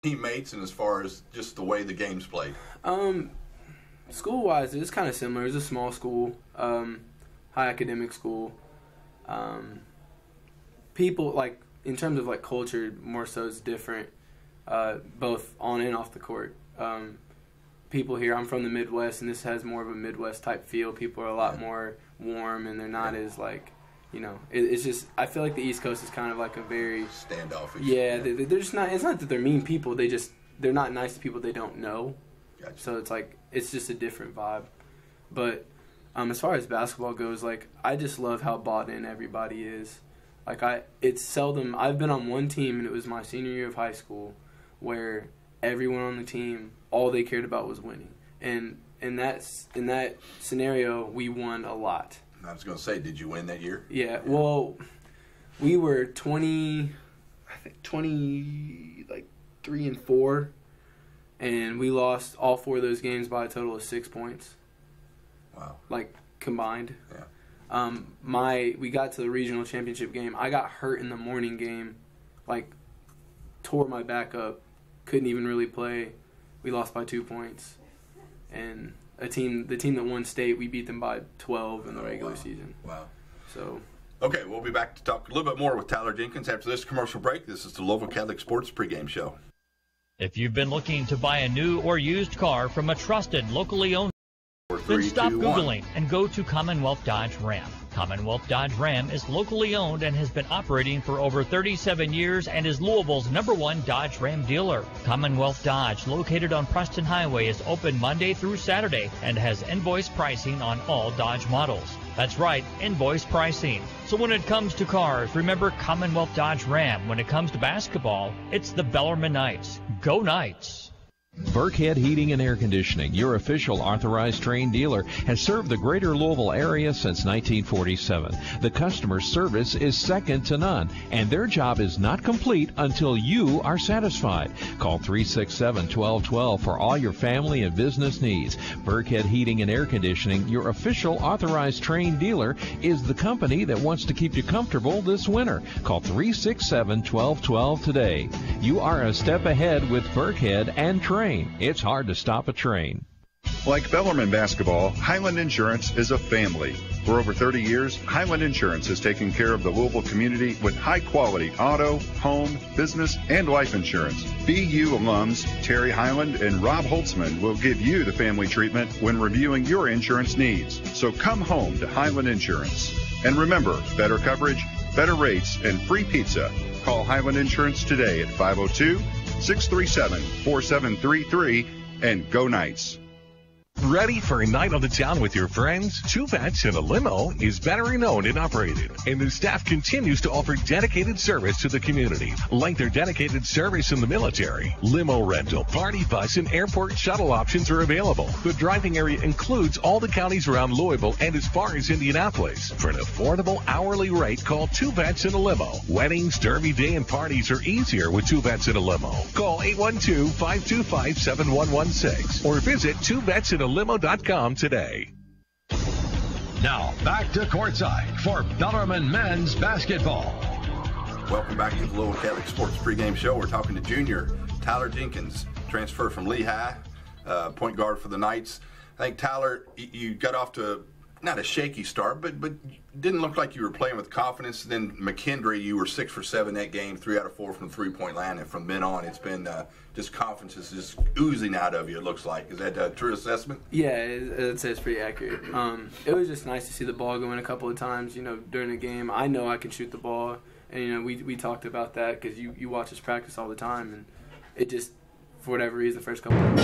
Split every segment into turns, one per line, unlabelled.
teammates and as far as just the way the game's played?
School-wise, it's kind of similar. It's a small school, high academic school. People, like, in terms of, like, culture, more so is different, both on and off the court. People here, I'm from the Midwest, and this has more of a Midwest-type feel. People are a lot more warm, and they're not as, like, you know, it's just, I feel like the East Coast is kind of like a very
standoffish.
Yeah, they're just not, it's not that they're mean people, they're not nice to people they don't know.
Gotcha. So
it's like, it's just a different vibe. But as far as basketball goes, like, I just love how bought in everybody is. Like, it's seldom, I've been on one team, and it was my senior year of high school, where everyone on the team, all they cared about was winning. And in that scenario, we won a lot.
I was going to say, did you win that year?
Yeah, well, we were 23 and 4, and we lost all 4 of those games by a total of 6 points.
Wow.
Like, combined.
Yeah.
We got to the regional championship game. I got hurt in the morning game, like, tore my back up, couldn't even really play. We lost by 2 points. And the team that won state, we beat them by 12 in the regular season.
Wow.
So.
Okay, we'll be back to talk a little bit more with Tyler Jenkins after this commercial break. This is the Louisville Catholic Sports pregame show.
If you've been looking to buy a new or used car from a trusted, locally owned, then stop Googling and go to Commonwealth Dodge Ram. Commonwealth Dodge Ram is locally owned and has been operating for over 37 years and is Louisville's #1 Dodge Ram dealer. Commonwealth Dodge, located on Preston Highway, is open Monday through Saturday and has invoice pricing on all Dodge models. That's right, invoice pricing. So when it comes to cars, remember Commonwealth Dodge Ram. When it comes to basketball, it's the Bellarmine Knights. Go Knights!
Burkhead Heating and Air Conditioning, your official authorized Trane dealer, has served the greater Louisville area since 1947. The customer service is second to none, and their job is not complete until you are satisfied. Call 367-1212 for all your family and business needs. Burkhead Heating and Air Conditioning, your official authorized Trane dealer, is the company that wants to keep you comfortable this winter. Call 367-1212 today. You are a step ahead with Burkhead and Trane. It's hard to stop a train.
Like Bellarmine basketball, Highland Insurance is a family. For over 30 years, Highland Insurance has taken care of the Louisville community with high-quality auto, home, business, and life insurance. BU alums Terry Highland and Rob Holtzman will give you the family treatment when reviewing your insurance needs. So come home to Highland Insurance. And remember, better coverage, better rates, and free pizza. Call Highland Insurance today at 502-637-4733 and go Knights.
Ready for a night on the town with your friends? Two Vets in a Limo is veteran owned and operated, and the staff continues to offer dedicated service to the community, like their dedicated service in the military. Limo rental, party bus, and airport shuttle options are available. The driving area includes all the counties around Louisville and as far as Indianapolis. For an affordable hourly rate, call Two Vets in a Limo. Weddings, derby day, and parties are easier with Two Vets in a Limo. Call 812-525-7116 or visit twovetsinalimo.com today.
Now, back to courtside for Bellarmine men's basketball.
Welcome back to the Louisville Catholic Sports pregame show. We're talking to junior Tyler Jenkins, transfer from Lehigh, point guard for the Knights. I think, Tyler, you got off to not a shaky start, but didn't look like you were playing with confidence. Then McKendree, you were 6 for 7 that game, 3 out of 4 from the three-point line, and from then on, it's been just confidence is just oozing out of you. It looks like. Is that a true assessment?
Yeah, I'd say it's pretty accurate. It was just nice to see the ball go in a couple of times. You know, during the game, I know I can shoot the ball, and you know we talked about that because you watch us practice all the time, and it just for whatever reason the first couple of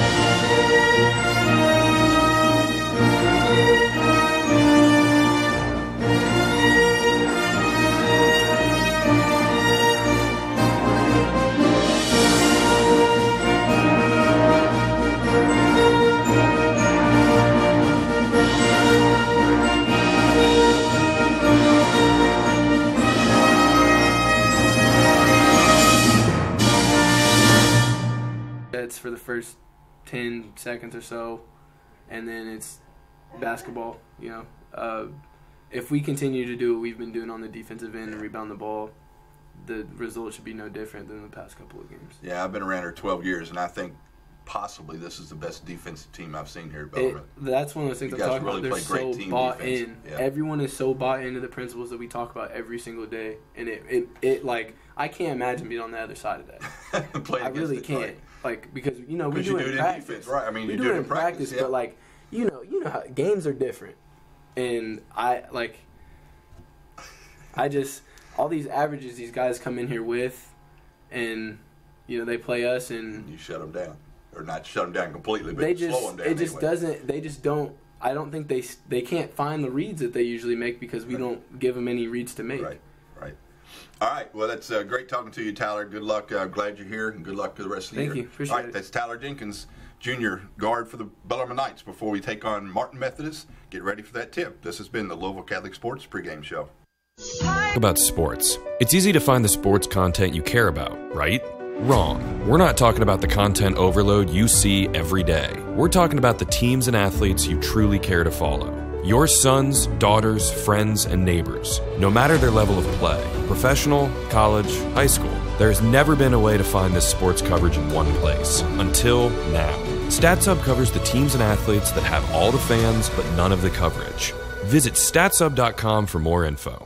for the first 10 seconds or so, and then it's basketball. If we continue to do what we've been doing on the defensive end and rebound the ball, the result should be no different than the past couple of games.
Yeah, I've been around here 12 years, and I think possibly this is the best defensive team I've seen here at Bellarmine.
That's one of those things I'm talking about. They're so bought in. Yeah. Everyone is so bought into the principles that we talk about every single day, and it like I can't imagine being on the other side of that. I really can't. Right. Like because we do it in practice,
defense, right? I mean,
we do it in practice, but like you know how games are different, and I just all these averages these guys come in here with, and they play us and
you shut them down. Or not shut them down completely, but slow them down.
It just doesn't. They just don't. I don't think they can't find the reads that they usually make because we don't give them any reads to make.
Right. All right. Well, that's great talking to you, Tyler. Good luck. Glad you're here, and good luck to the rest of the year.
Thank you. Appreciate it.
That's Tyler Jenkins, junior guard for the Bellarmine Knights. Before we take on Martin Methodist, get ready for that tip. This has been the Louisville Catholic Sports Pregame Show.
About sports. It's easy to find the sports content you care about, right? Wrong. We're not talking about the content overload you see every day. We're talking about the teams and athletes you truly care to follow. Your sons, daughters, friends, and neighbors. No matter their level of play, professional, college, high school, there's never been a way to find this sports coverage in one place. Until now. StatSub covers the teams and athletes that have all the fans but none of the coverage. Visit statsub.com for more info.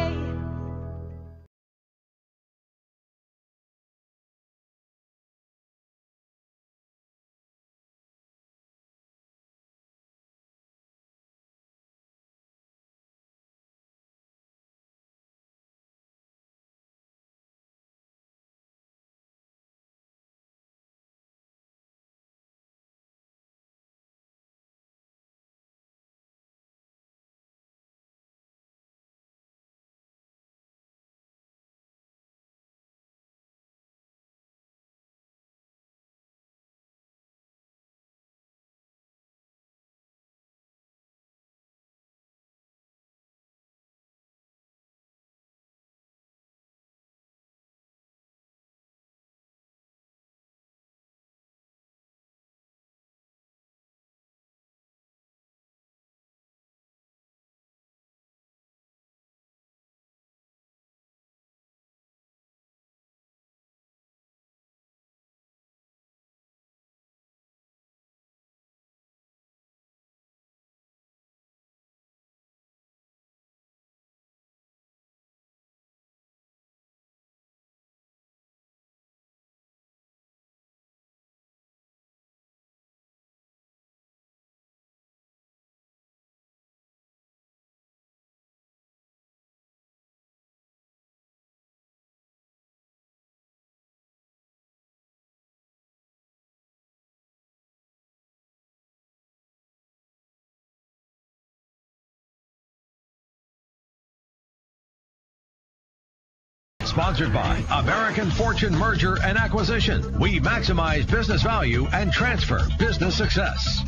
Sponsored by American Fortune Merger and Acquisition. We maximize business value and transfer business success.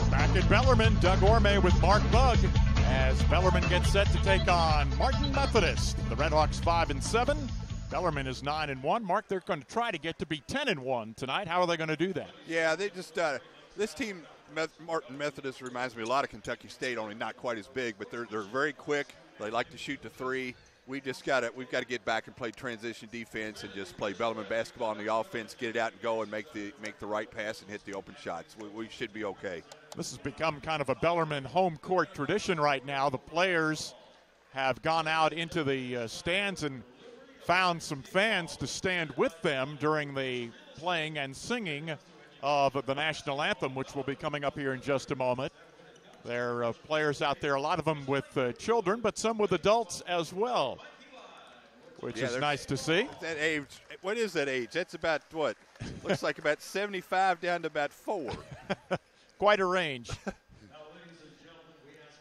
Back at Bellarmine, Doug Orme with Mark Bugg as Bellarmine gets set to take on Martin Methodist. The Redhawks 5-7. Bellarmine is 9-1. Mark, they're going to try to get to be 10-1 tonight. How are they going to do that?
Yeah, they just this team, Martin Methodist, reminds me a lot of Kentucky State, only not quite as big, but they're very quick. They like to shoot the three. We've got to get back and play transition defense and just play Bellarmine basketball on the offense, get it out and go and make the right pass and hit the open shots. We should be okay.
This has become kind of a Bellarmine home court tradition right now. The players have gone out into the stands and found some fans to stand with them during the playing and singing of the national anthem, which will be coming up here in just a moment. There are players out there, a lot of them with children, but some with adults as well, which is nice to see.
That age, what is that age? That's about what? Looks like about 75 down to about 4.
Quite a range.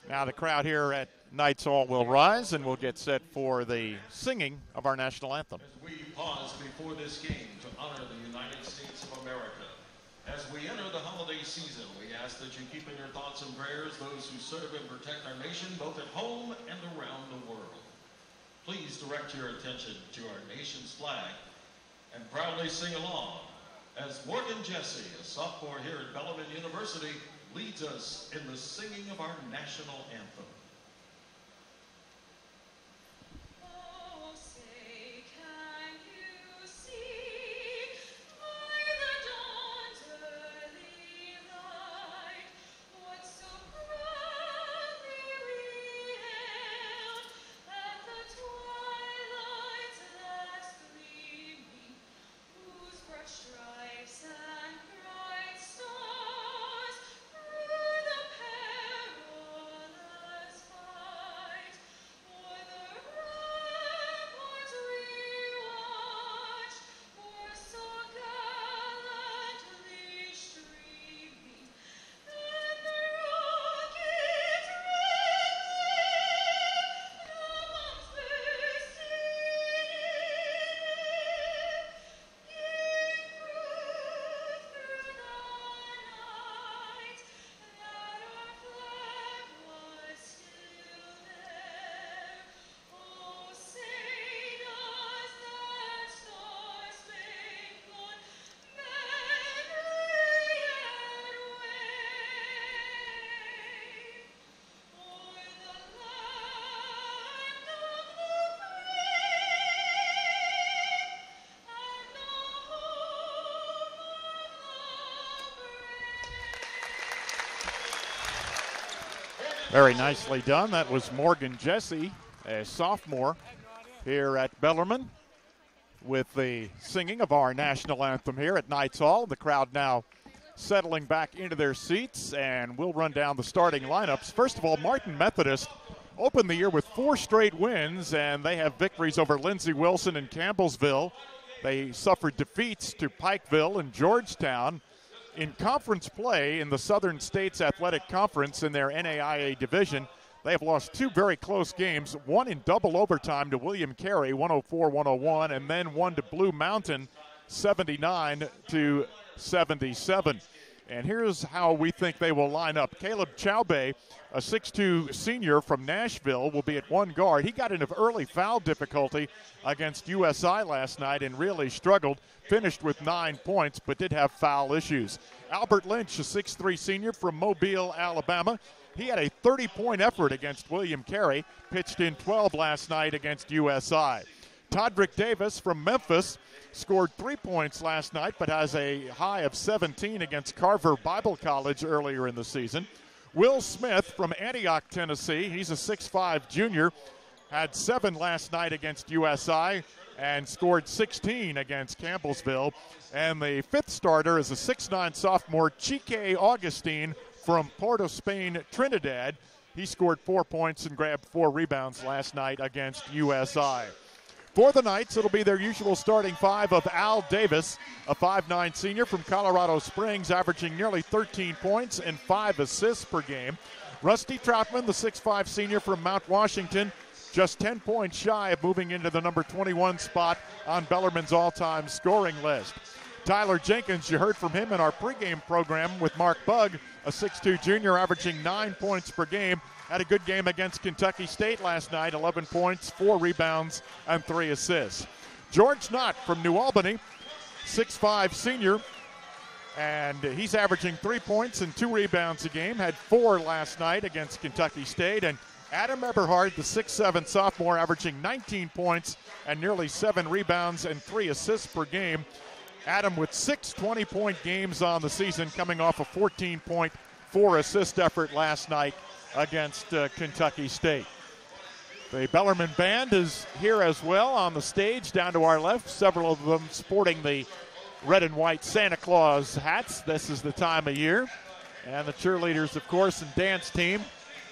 Now the crowd here at Knights Hall will rise and we'll get set for the singing of our national anthem.
As we pause before this game to honor the United States of America. As we enter the holiday season, we ask that you keep in your thoughts and prayers those who serve and protect our nation, both at home and around the world. Please direct your attention to our nation's flag and proudly sing along as Morgan Jesse, a sophomore here at Bellarmine University, leads us in the singing of our national anthem.
Oh, say
Very nicely done. That was Morgan Jesse, a sophomore here at Bellarmine, with the singing of our national anthem here at Knights Hall. The crowd now settling back into their seats, and we'll run down the starting lineups. First of all, Martin Methodist opened the year with 4 straight wins, and they have victories over Lindsey Wilson and Campbellsville. They suffered defeats to Pikeville and Georgetown. In conference play in the Southern States Athletic Conference in their NAIA division, they have lost 2 very close games, one in double overtime to William Carey, 104-101, and then one to Blue Mountain, 79-77. And here's how we think they will line up. Caleb Chaubey, a 6'2 senior from Nashville, will be at one guard. He got into early foul difficulty against USI last night and really struggled. Finished with 9 points, but did have foul issues. Albert Lynch, a 6'3 senior from Mobile, Alabama. He had a 30-point effort against William Carey, pitched in 12 last night against USI. Todrick Davis from Memphis scored 3 points last night, but has a high of 17 against Carver Bible College earlier in the season. Will Smith from Antioch, Tennessee. He's a 6'5 junior. Had 7 last night against USI and scored 16 against Campbellsville. And the 5th starter is a 6'9 sophomore, Chique Augustine from Port of Spain, Trinidad. He scored 4 points and grabbed 4 rebounds last night against USI. For the Knights, it'll be their usual starting 5 of Al Davis, a 5'9 senior from Colorado Springs, averaging nearly 13 points and 5 assists per game. Rusty Troutman, the 6'5 senior from Mount Washington, just 10 points shy of moving into the number 21 spot on Bellarmine's all-time scoring list. Tyler Jenkins, you heard from him in our pregame program with Mark Bugg, a 6'2 junior averaging 9 points per game. Had a good game against Kentucky State last night, 11 points, 4 rebounds, and 3 assists. George Knott from New Albany, 6'5 senior, and he's averaging 3 points and 2 rebounds a game. Had 4 last night against Kentucky State. And Adam Eberhard, the 6'7 sophomore, averaging 19 points and nearly 7 rebounds and 3 assists per game. Adam with 6 20-point games on the season, coming off a 14-point, 4-assist effort last night against Kentucky State. The Bellarmine Band is here as well on the stage down to our left, several of them sporting the red and white Santa Claus hats. This is the time of year. And the cheerleaders, of course, and dance team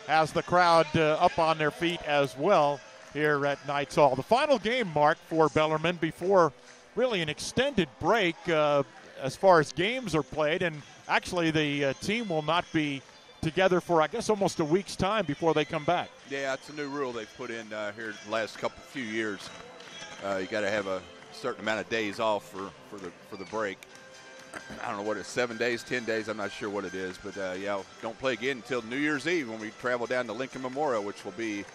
has the crowd up on their feet as well here at Knights Hall. The final game, Mark, for Bellarmine before really an extended break as far as games are played. And actually the team will not be together for, I guess, almost a week's time before they come back.
Yeah, it's a new rule they've put in here the last few years. You got to have a certain amount of days off for the break. I don't know what it's, 7 days, 10 days. I'm not sure what it is, but yeah, don't play again until New Year's Eve when we travel down to Lincoln Memorial, which will be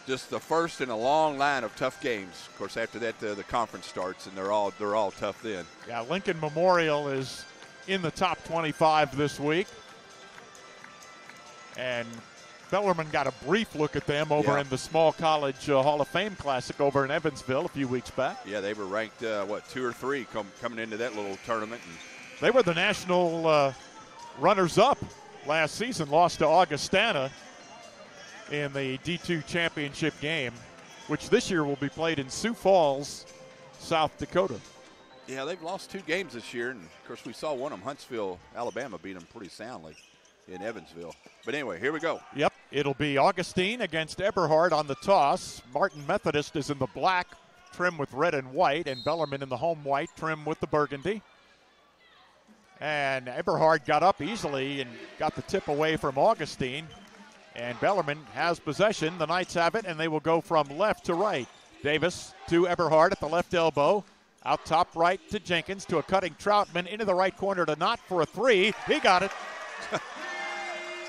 just the first in a long line of tough games. Of course, after that, the conference starts, and they're all tough then.
Yeah, Lincoln Memorial is in the top 25 this week. And Bellarmine got a brief look at them over in the Small College Hall of Fame Classic over in Evansville a few weeks back.
Yeah, they were ranked, 2 or 3 coming into that little tournament. And
they were the national runners-up last season, lost to Augustana in the D2 championship game, which this year will be played in Sioux Falls, South Dakota.
Yeah, they've lost 2 games this year, and of course we saw one of them, Huntsville, Alabama, beat them pretty soundly in Evansville. But anyway, here we go.
Yep, it'll be Augustine against Eberhard on the toss. Martin Methodist is in the black, trim with red and white, and Bellarmine in the home white, trim with the burgundy. And Eberhard got up easily and got the tip away from Augustine. And Bellarmine has possession. The Knights have it, and they will go from left to right. Davis to Eberhard at the left elbow. Out top right to Jenkins, to a cutting Troutman, into the right corner to Knott for a 3. He got it.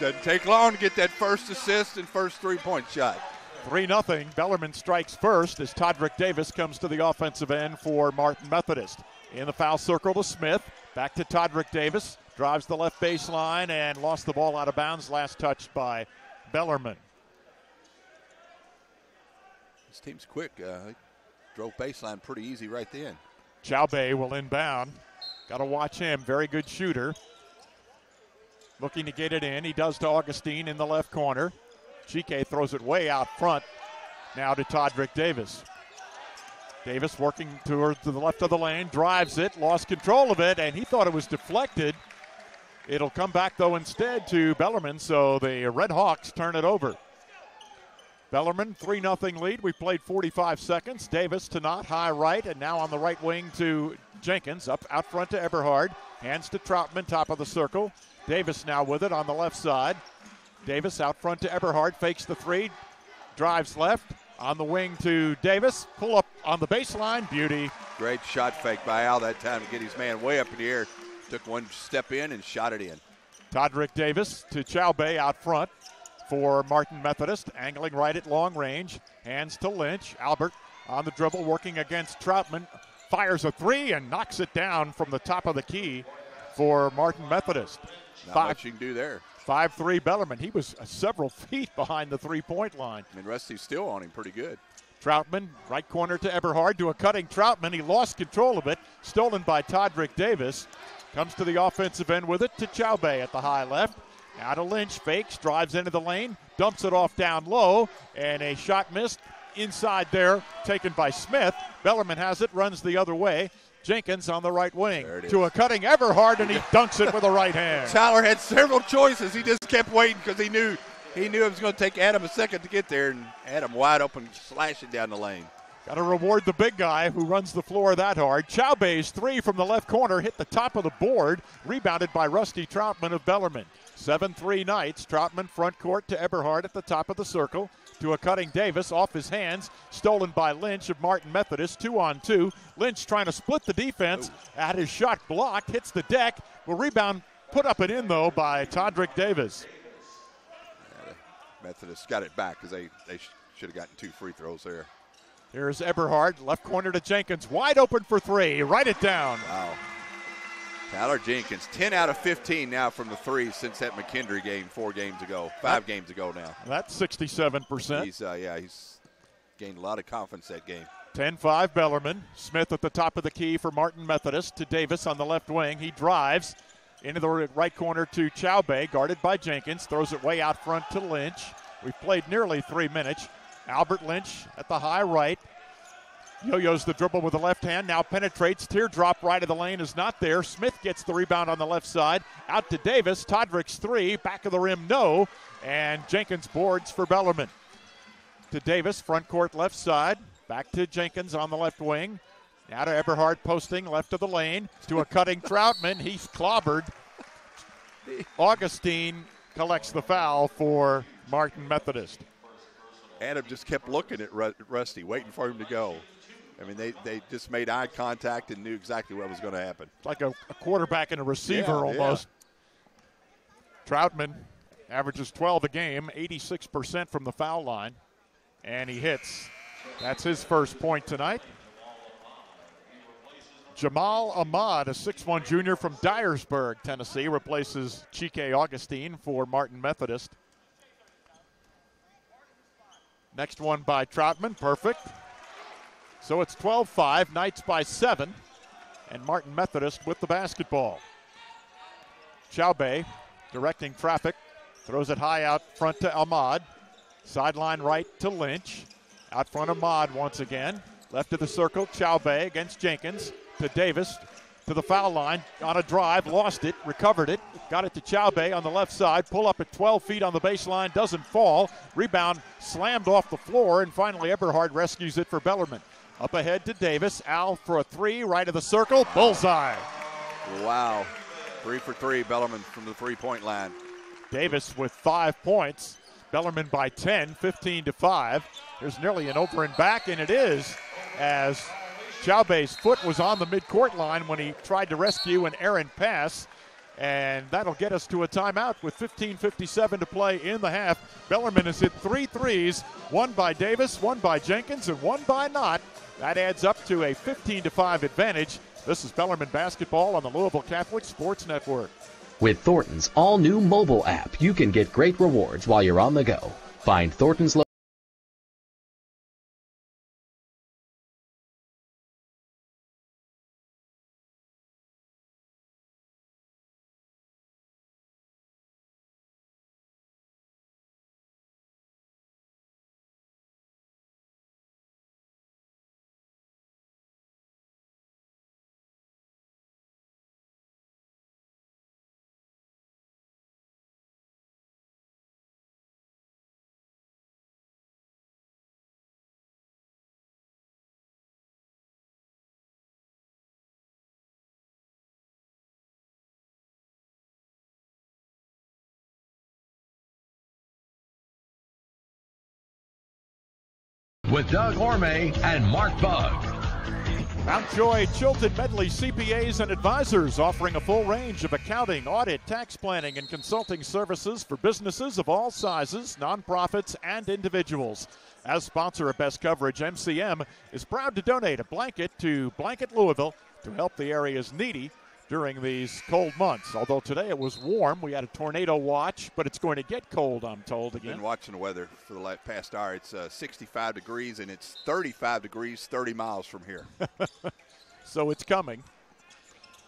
Doesn't take long to get that first assist and first 3-point shot.
3-0. Bellarmine strikes first as Todrick Davis comes to the offensive end for Martin Methodist. In the foul circle to Smith. Back to Todrick Davis. Drives the left baseline and lost the ball out of bounds. Last touched by Bellarmine.
This team's quick. They drove baseline pretty easy right then.
Chaubey will inbound. Got to watch him. Very good shooter. looking to get it in. He does to Augustine in the left corner. Chike throws it way out front. Now to Todrick Davis. Davis working towards the left of the lane, drives it, lost control of it, and he thought it was deflected. It'll come back, though, instead to Bellarmine, so the Red Hawks turn it over. Bellarmine, 3-0 lead. We played 45 seconds. Davis to Knott, high right, and now on the right wing to Jenkins. Up out front to Eberhard. Hands to Troutman, top of the circle. Davis now with it on the left side. Davis out front to Eberhard, fakes the three, drives left. On the wing to Davis. Pull up on the baseline. Beauty.
Great shot fake by Al that time to get his man way up in the air. Took one step in and shot it in.
Todrick Davis to Chaubey out front for Martin Methodist. Angling right at long range. Hands to Lynch. Albert on the dribble working against Troutman. Fires a three and knocks it down from the top of the key for Martin Methodist.
Not much you can do there.
5-3 Bellarmine. He was several feet behind the three-point line.
I mean, Rusty's still on him pretty good.
Troutman, right corner to Eberhard, to a cutting Troutman. He lost control of it. Stolen by Todrick Davis. Comes to the offensive end with it to Chaubey at the high left. Now to Lynch, fakes, drives into the lane, dumps it off down low, and a shot missed inside there, taken by Smith. Bellarmine has it, runs the other way. Jenkins on the right wing to a cutting Eberhard, and he dunks it with the right hand.
Tyler had several choices. He just kept waiting because he knew it was going to take Adam a second to get there, and Adam wide open, slashing down the lane.
Got to reward the big guy who runs the floor that hard. Chaubey's three from the left corner hit the top of the board, rebounded by Rusty Troutman of Bellarmine. 7-3 Knights. Troutman front court to Eberhard at the top of the circle. To a cutting Davis off his hands, stolen by Lynch of Martin Methodist, 2-on-2. Lynch trying to split the defense, had his shot blocked, hits the deck, will rebound, put up and in though by Todrick Davis.
Yeah, Methodist got it back because they should have gotten 2 free throws there.
Here's Eberhard, left corner to Jenkins, wide open for three, write it down.
Wow. Tyler Jenkins, 10 out of 15 now from the three since that McKendree game 5 games ago now.
That's 67%.
He's gained a lot of confidence that game.
10-5 Bellarmine. Smith at the top of the key for Martin Methodist to Davis on the left wing. He drives into the right corner to Chaubey, guarded by Jenkins. Throws it way out front to Lynch. We've played nearly 3 minutes. Albert Lynch at the high right. Yo-yo's the dribble with the left hand, now penetrates. Teardrop right of the lane is not there. Smith gets the rebound on the left side. Out to Davis. Todrick's three. Back of the rim, no. And Jenkins boards for Bellarmine. To Davis, front court left side. Back to Jenkins on the left wing. Now to Eberhard posting left of the lane. To a cutting Troutman. He's clobbered. Augustine collects the foul for Martin Methodist.
Adam just kept looking at Rusty, waiting for him to go. I mean, they just made eye contact and knew exactly what was going to happen.
It's like a quarterback and a receiver almost. Yeah. Troutman averages 12 a game, 86% from the foul line, and he hits. That's his first point tonight. Jamal Ahmad, a 6'1 junior from Dyersburg, Tennessee, replaces Chike Augustine for Martin Methodist. Next one by Troutman, perfect. So it's 12-5, Knights by 7, and Martin Methodist with the basketball. Chaubey directing traffic, throws it high out front to Ahmad. Sideline right to Lynch. Out front Ahmad once again. Left of the circle, Chaubey against Jenkins. To Davis, to the foul line on a drive, lost it, recovered it, got it to Chaubey on the left side, pull up at 12 feet on the baseline, doesn't fall. Rebound slammed off the floor, and finally Eberhard rescues it for Bellarmine. Up ahead to Davis, Al for a three, right of the circle, bullseye.
Wow, 3 for 3, Bellarmine from the three-point line.
Davis with 5 points, Bellarmine by 10, 15-5. There's nearly an over and back, and it is, as Chaubey's foot was on the midcourt line when he tried to rescue an errant pass, and that'll get us to a timeout with 15:57 to play in the half. Bellarmine has hit 3 threes, one by Davis, one by Jenkins, and one by Knott. That adds up to a 15-5 advantage. This is Bellarmine basketball on the Louisville Catholic Sports Network.
With Thornton's all-new mobile app, you can get great rewards while you're on the go. Find Thornton's
with Doug Orme and Mark Bugg.
Mountjoy Chilton Medley CPAs and Advisors, offering a full range of accounting, audit, tax planning, and consulting services for businesses of all sizes, nonprofits, and individuals. As sponsor of Best Coverage, MCM is proud to donate a blanket to Blanket Louisville to help the area's needy during these cold months. Although today it was warm, we had a tornado watch, but it's going to get cold, I'm told, again.
Been watching the weather for the past hour. It's 65 degrees, and it's 35 degrees 30 miles from here.
So it's coming.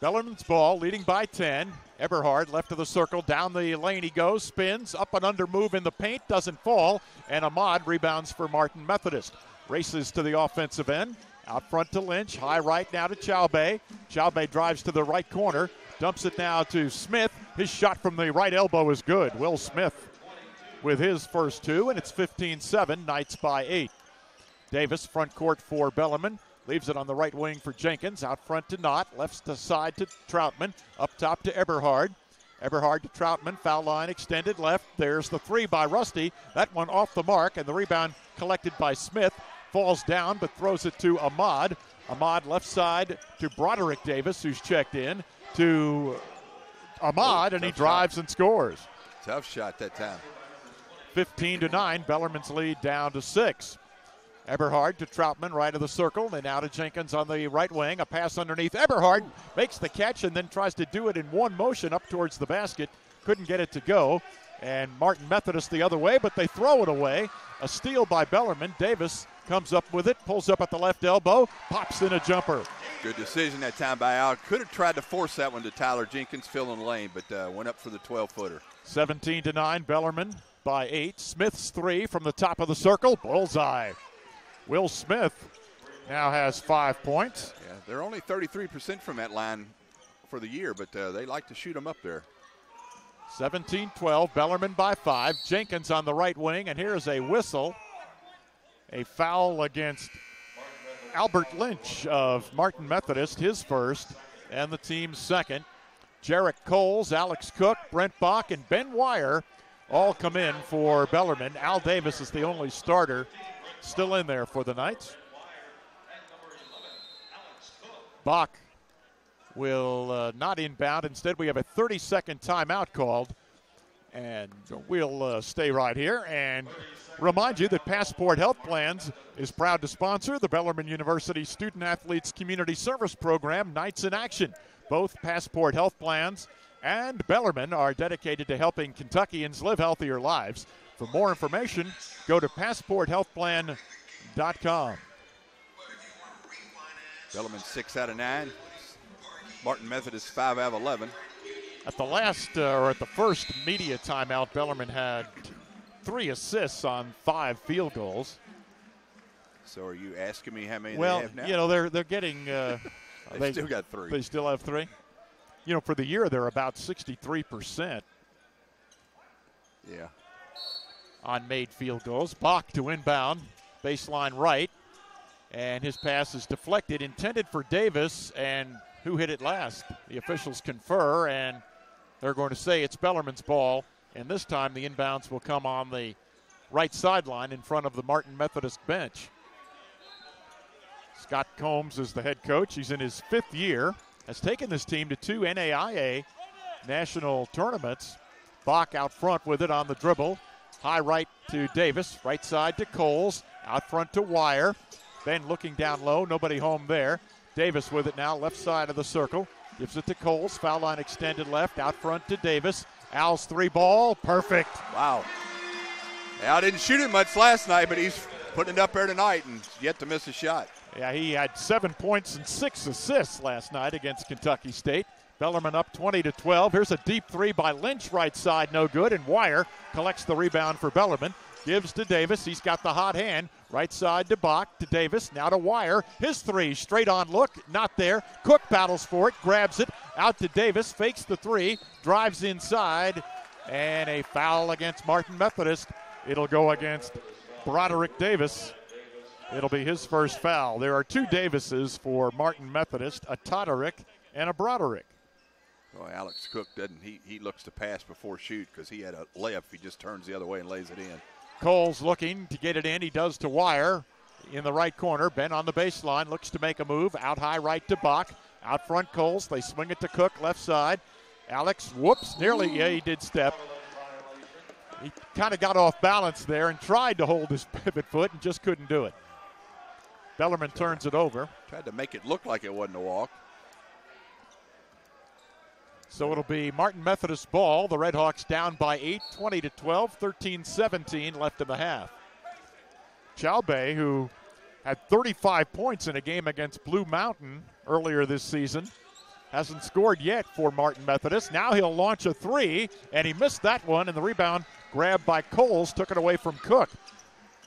Bellarmine's ball, leading by 10. Eberhard left of the circle, down the lane he goes, spins, up and under move in the paint, doesn't fall, and Ahmad rebounds for Martin Methodist. Races to the offensive end. Out front to Lynch, high right now to Chaubey. Chaubey drives to the right corner, dumps it now to Smith. His shot from the right elbow is good. Will Smith with his first two, and it's 15-7, Knights by 8. Davis, front court for Bellarmine, leaves it on the right wing for Jenkins. Out front to Knott, left side to Troutman, up top to Eberhard. Eberhard to Troutman, foul line extended left. There's the three by Rusty. That one off the mark, and the rebound collected by Smith. Falls down, but throws it to Ahmad. Ahmad left side to Broderick Davis, who's checked in, to Ahmad, and he drives and scores.
Tough shot that time.
15-9, Bellarmine's lead down to 6. Eberhard to Troutman, right of the circle, and now to Jenkins on the right wing. A pass underneath. Eberhard makes the catch and then tries to do it in one motion up towards the basket. Couldn't get it to go. And Martin Methodist the other way, but they throw it away. A steal by Bellarmine. Davis comes up with it, pulls up at the left elbow, pops in a jumper.
Good decision that time by Al. Could have tried to force that one to Tyler Jenkins, filling the lane, but went up for the 12-footer.
17-9, Bellarmine by 8. Smith's three from the top of the circle, bullseye. Will Smith now has 5 points.
Yeah, they're only 33% from that line for the year, but they like to shoot them up there.
17-12, Bellarmine by 5. Jenkins on the right wing, and here's a whistle. A foul against Albert Lynch of Martin Methodist, his first, and the team's second. Jarrett Coles, Alex Cook, Brent Bach, and Ben Wire all come in for Bellarmine. Al Davis is the only starter still in there for the Knights. Bach will not inbound. Instead, we have a 30-second timeout called. And we'll stay right here and remind you that Passport Health Plans is proud to sponsor the Bellarmine University Student Athletes Community Service Program, Knights in Action. Both Passport Health Plans and Bellarmine are dedicated to helping Kentuckians live healthier lives. For more information, go to passporthealthplan.com.
Bellarmine 6 out of 9. Martin Methodist 5 out of 11.
At the last, or at the first media timeout, Bellarmine had 3 assists on 5 field goals.
So are you asking me how many
they
have now?
You know, they're getting.
they still got 3.
They still have 3. You know, for the year, they're about 63%.
Yeah.
On made field goals. Bach to inbound, baseline right, and his pass is deflected, intended for Davis, and who hit it last? The officials confer, and they're going to say it's Bellarmine's ball, and this time the inbounds will come on the right sideline in front of the Martin Methodist bench. Scott Combs is the head coach. He's in his 5th year, has taken this team to 2 NAIA national tournaments. Bach out front with it on the dribble. High right to Davis, right side to Coles, out front to Wire. Ben looking down low, nobody home there. Davis with it now, left side of the circle. Gives it to Coles, foul line extended left, out front to Davis. Al's 3 ball, perfect.
Wow. Al didn't shoot it much last night, but he's putting it up there tonight and yet to miss a shot.
Yeah, he had 7 points and 6 assists last night against Kentucky State. Bellarmine up 20-12. Here's a deep 3 by Lynch, right side, no good, and Wire collects the rebound for Bellarmine. Gives to Davis. He's got the hot hand. Right side to Bach, to Davis, now to Wire. His 3, straight on look, not there. Cook battles for it, grabs it, out to Davis, fakes the 3, drives inside, and a foul against Martin Methodist. It'll go against Broderick Davis. It'll be his first foul. There are 2 Davises for Martin Methodist, a Toderick and a Broderick.
Well, Alex Cook doesn't. He looks to pass before shoot because he had a layup. He just turns the other way and lays it in.
Coles looking to get it in. He does to Wire. in the right corner. Ben on the baseline, looks to make a move. Out high right to Bach. Out front Coles. They swing it to Cook, left side. Alex, whoops, nearly, yeah, he did step. He kind of got off balance there and tried to hold his pivot foot and just couldn't do it. Bellarmine turns it over.
Tried to make it look like it wasn't a walk.
So it'll be Martin Methodist ball. The Redhawks down by 8, 20-12, 13-17 left in the half. Chaubey, who had 35 points in a game against Blue Mountain earlier this season, hasn't scored yet for Martin Methodist. Now he'll launch a three, and he missed that one, and the rebound grabbed by Coles, took it away from Cook.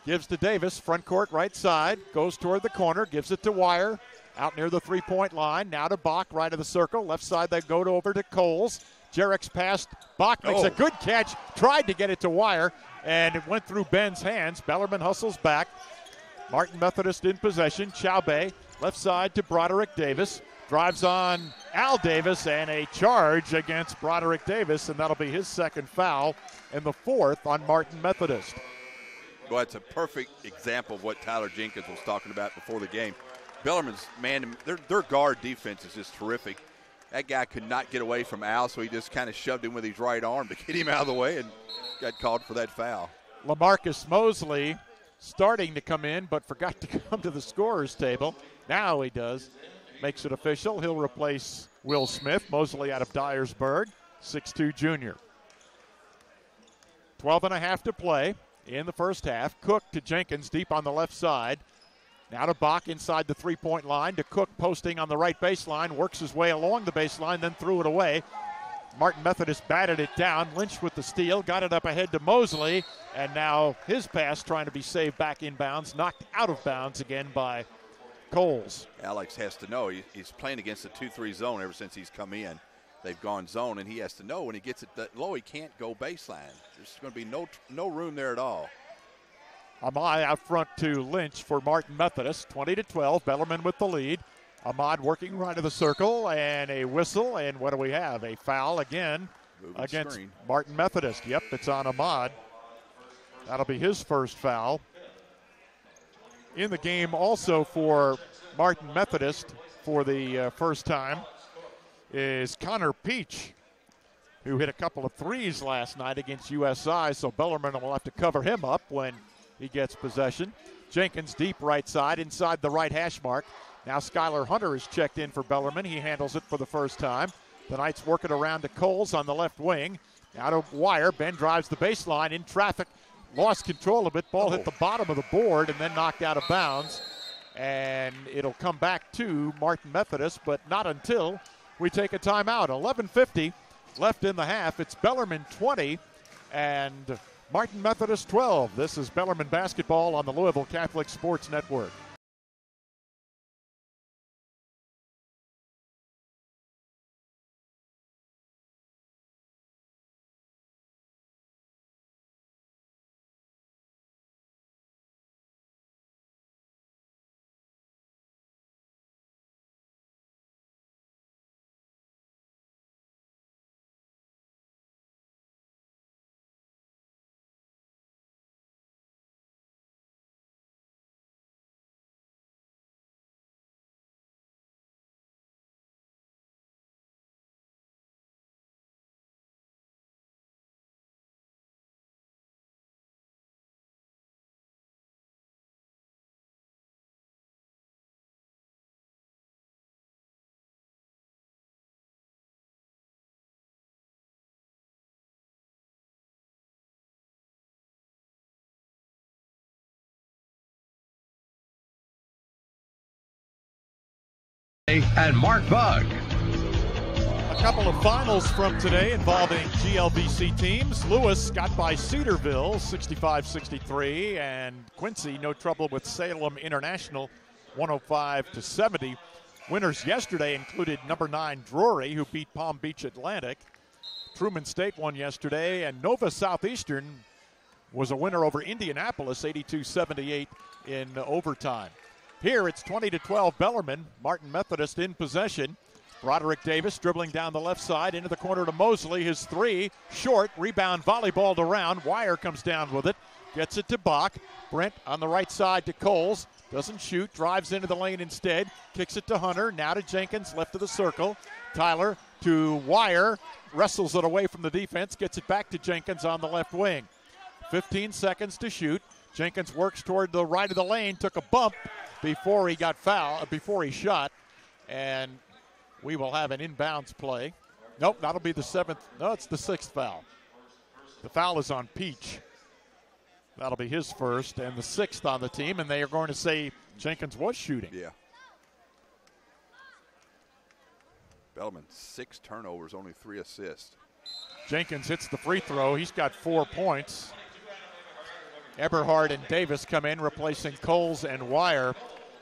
Gives to Davis, front court, right side, goes toward the corner, gives it to Wire, out near the three-point line. Now to Bach, right of the circle. Left side, they go over to Coles. Jarek's passed. Bach makes a good catch, tried to get it to Wire, and it went through Ben's hands. Bellarmine hustles back. Martin Methodist in possession. Chaubey, left side to Broderick Davis. Drives on Al Davis, and a charge against Broderick Davis, and that'll be his second foul and the fourth on Martin Methodist.
Well, that's a perfect example of what Tyler Jenkins was talking about before the game. Bellarmine's, man, their guard defense is just terrific. That guy could not get away from Al, so he just kind of shoved him with his right arm to get him out of the way and got called for that foul.
LaMarcus Mosley starting to come in, but forgot to come to the scorer's table. Now he does. Makes it official. He'll replace Will Smith. Mosley out of Dyersburg, 6'2 junior. 12.5 to play in the first half. Cook to Jenkins deep on the left side. Now to Bach inside the three-point line. To Cook posting on the right baseline. Works his way along the baseline, then threw it away. Martin Methodist batted it down. Lynch with the steal. Got it up ahead to Mosley. And now his pass trying to be saved back inbounds. Knocked out of bounds again by Coles.
Alex has to know he's playing against the 2-3 zone ever since he's come in. They've gone zone, and he has to know when he gets it that low, he can't go baseline. There's going to be no room there at all.
Ahmad out front to Lynch for Martin Methodist, 20-12. Bellarmine with the lead. Ahmad working right of the circle, and a whistle, and what do we have? A foul again against Martin Methodist. Yep, it's on Ahmad. That'll be his first foul. In the game also for Martin Methodist for the first time is Connor Peach, who hit a couple of threes last night against USI, so Bellarmine will have to cover him up when he gets possession. Jenkins deep right side inside the right hash mark. Now Skylar Hunter is checked in for Bellarmine. He handles it for the first time. The Knights work it around to Coles on the left wing. Now to Wire. Ben drives the baseline in traffic. Lost control of it. Ball hit the bottom of the board and then knocked out of bounds. And it'll come back to Martin Methodist, but not until we take a timeout. 11:50 left in the half. It's Bellarmine 20 and Martin Methodist 12. This is Bellarmine basketball on the Louisville Catholic Sports Network.
And Mark Bug.
A couple of finals from today involving GLVC teams. Lewis got by Cedarville 65-63, and Quincy no trouble with Salem International 105-70. Winners yesterday included number 9 Drury, who beat Palm Beach Atlantic. Truman State won yesterday, and Nova Southeastern was a winner over Indianapolis 82-78 in overtime. Here it's 20-12 Bellarmine. Martin Methodist in possession. Broderick Davis dribbling down the left side into the corner to Mosley. His three, short, rebound, volleyballed around. Wire comes down with it. Gets it to Bach. Brent on the right side to Coles. Doesn't shoot, drives into the lane instead, kicks it to Hunter, now to Jenkins, left of the circle. Tyler to Wire, wrestles it away from the defense, gets it back to Jenkins on the left wing. 15 seconds to shoot. Jenkins works toward the right of the lane, took a bump before he shot, and we will have an inbounds play. Nope, that'll be the seventh. No, it's the sixth foul. The foul is on Peach. That'll be his first and the sixth on the team, and they are going to say Jenkins was shooting.
Yeah. Bellarmine, 6 turnovers, only 3 assists.
Jenkins hits the free throw. He's got 4 points. Eberhard and Davis come in, replacing Coles and Wire.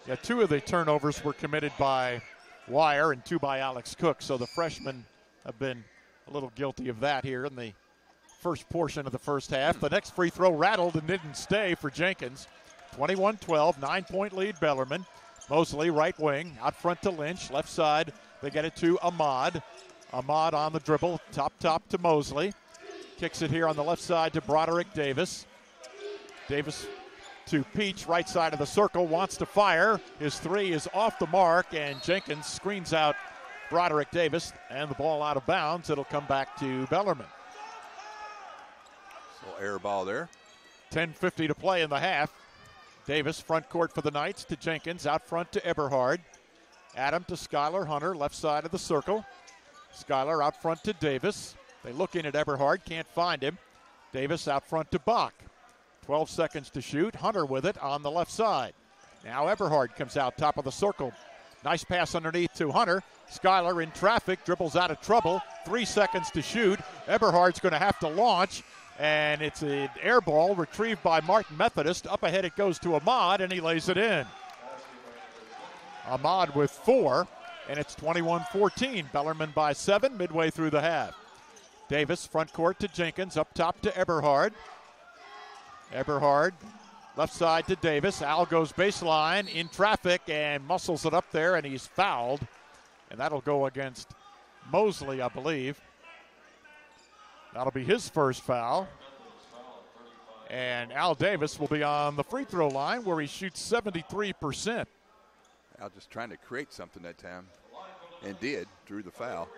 Yeah, 2 of the turnovers were committed by Wire and 2 by Alex Cook, so the freshmen have been a little guilty of that here in the first portion of the first half. The next free throw rattled and didn't stay for Jenkins. 21-12, 9-point lead Bellarmine. Mosley, right wing, out front to Lynch. Left side, they get it to Ahmad. Ahmad on the dribble, top to Mosley. Kicks it here on the left side to Broderick Davis. Davis to Peach, right side of the circle, wants to fire. His 3 is off the mark, and Jenkins screens out Broderick Davis, and the ball out of bounds. It'll come back to Bellarmine.
Little air ball there.
10:50 to play in the half. Davis front court for the Knights to Jenkins, out front to Eberhard. Adam to Skylar Hunter, left side of the circle. Skylar out front to Davis. They look in at Eberhard, can't find him. Davis out front to Bach. 12 seconds to shoot. Hunter with it on the left side. Now Eberhard comes out top of the circle. Nice pass underneath to Hunter. Skylar in traffic, dribbles out of trouble. 3 seconds to shoot. Eberhard's going to have to launch. And it's an air ball retrieved by Martin Methodist. Up ahead it goes to Ahmad, and he lays it in. Ahmad with 4, and it's 21-14. Bellarmine by 7 midway through the half. Davis front court to Jenkins, up top to Eberhard. Eberhard left side to Davis. Al goes baseline in traffic and muscles it up there, and he's fouled. And that'll go against Mosley, I believe. That'll be his first foul. And Al Davis will be on the free throw line where he shoots 73%.
Al just trying to create something that time, and drew the foul.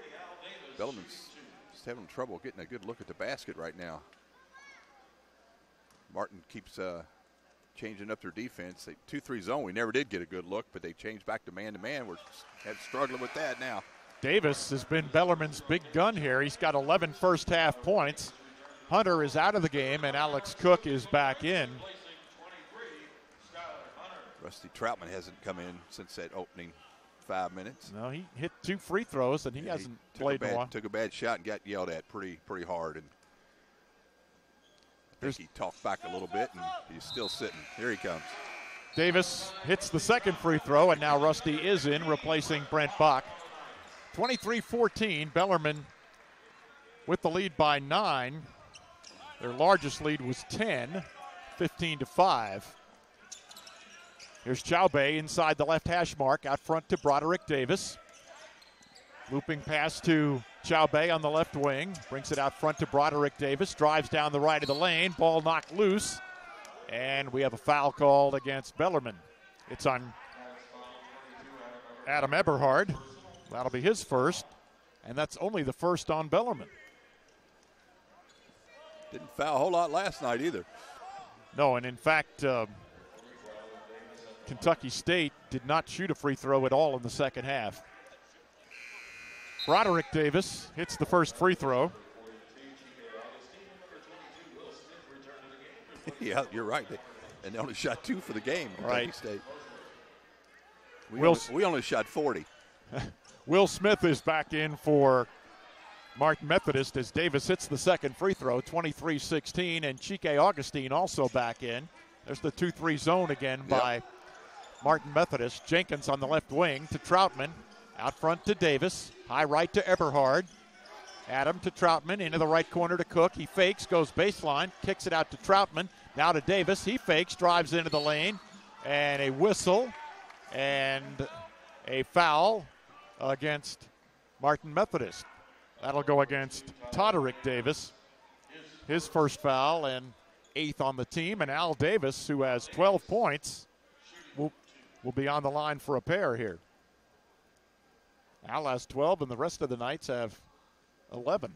Bellarmine's just having trouble getting a good look at the basket right now. Martin keeps changing up their defense. 2-3 zone, we never did get a good look, but they changed back to man-to-man. We're struggling with that now.
Davis has been Bellarmine's big gun here. He's got 11 first half points. Hunter is out of the game, and Alex Cook is back in.
Rusty Troutman hasn't come in since that opening 5 minutes.
No, he hit 2 free throws, and he hasn't played in a while.
Took a bad shot and got yelled at pretty hard. And I think he talked back a little bit, and he's still sitting. Here he comes.
Davis hits the second free throw, and now Rusty is in, replacing Brent Bach. 23-14, Bellarmine with the lead by 9. Their largest lead was 10, 15-5. Here's Chaubey inside the left hash mark, out front to Broderick Davis. Looping pass to Chaubey on the left wing, brings it out front to Broderick Davis, drives down the right of the lane, ball knocked loose, and we have a foul called against Bellarmine. It's on Adam Eberhard. That'll be his first, and that's only the first on Bellarmine.
Didn't foul a whole lot last night either.
No, and in fact, Kentucky State did not shoot a free throw at all in the second half. Broderick Davis hits the first free throw.
Yeah, you're right. And they only shot 2 for the game, Kentucky State. We only shot 40.
Will Smith is back in for Martin Methodist as Davis hits the second free throw, 23-16, and Chike Augustine also back in. There's the 2-3 zone again by Martin Methodist. Jenkins on the left wing to Troutman, out front to Davis, high right to Eberhard. Adam to Troutman, into the right corner to Cook. He fakes, goes baseline, kicks it out to Troutman. Now to Davis, he fakes, drives into the lane, and a whistle and a foul against Martin Methodist. That'll go against Toderick Davis. His first foul and 8th on the team. And Al Davis, who has 12 points, will will be on the line for a pair here. Al has 12, and the rest of the Knights have 11.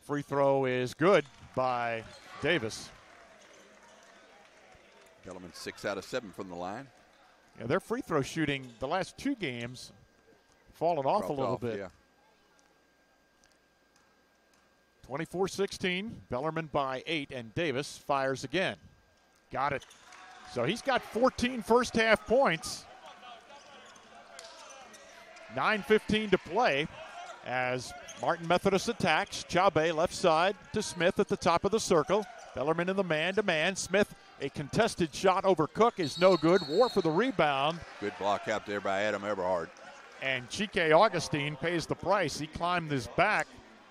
Free throw is good by Davis.
Bellarmine 6 out of 7 from the line.
Yeah, their free throw shooting the last 2 games fallen off a little bit.
Yeah.
24-16, Bellarmine by 8, and Davis fires again. Got it. So he's got 14 first half points. 9:15 to play as Martin Methodist attacks. Chaube left side to Smith at the top of the circle. Bellarmine in the man-to-man. Smith, a contested shot over Cook is no good. War for the rebound.
Good block out there by Adam Eberhard.
And Chike Augustine pays the price. He climbed his back.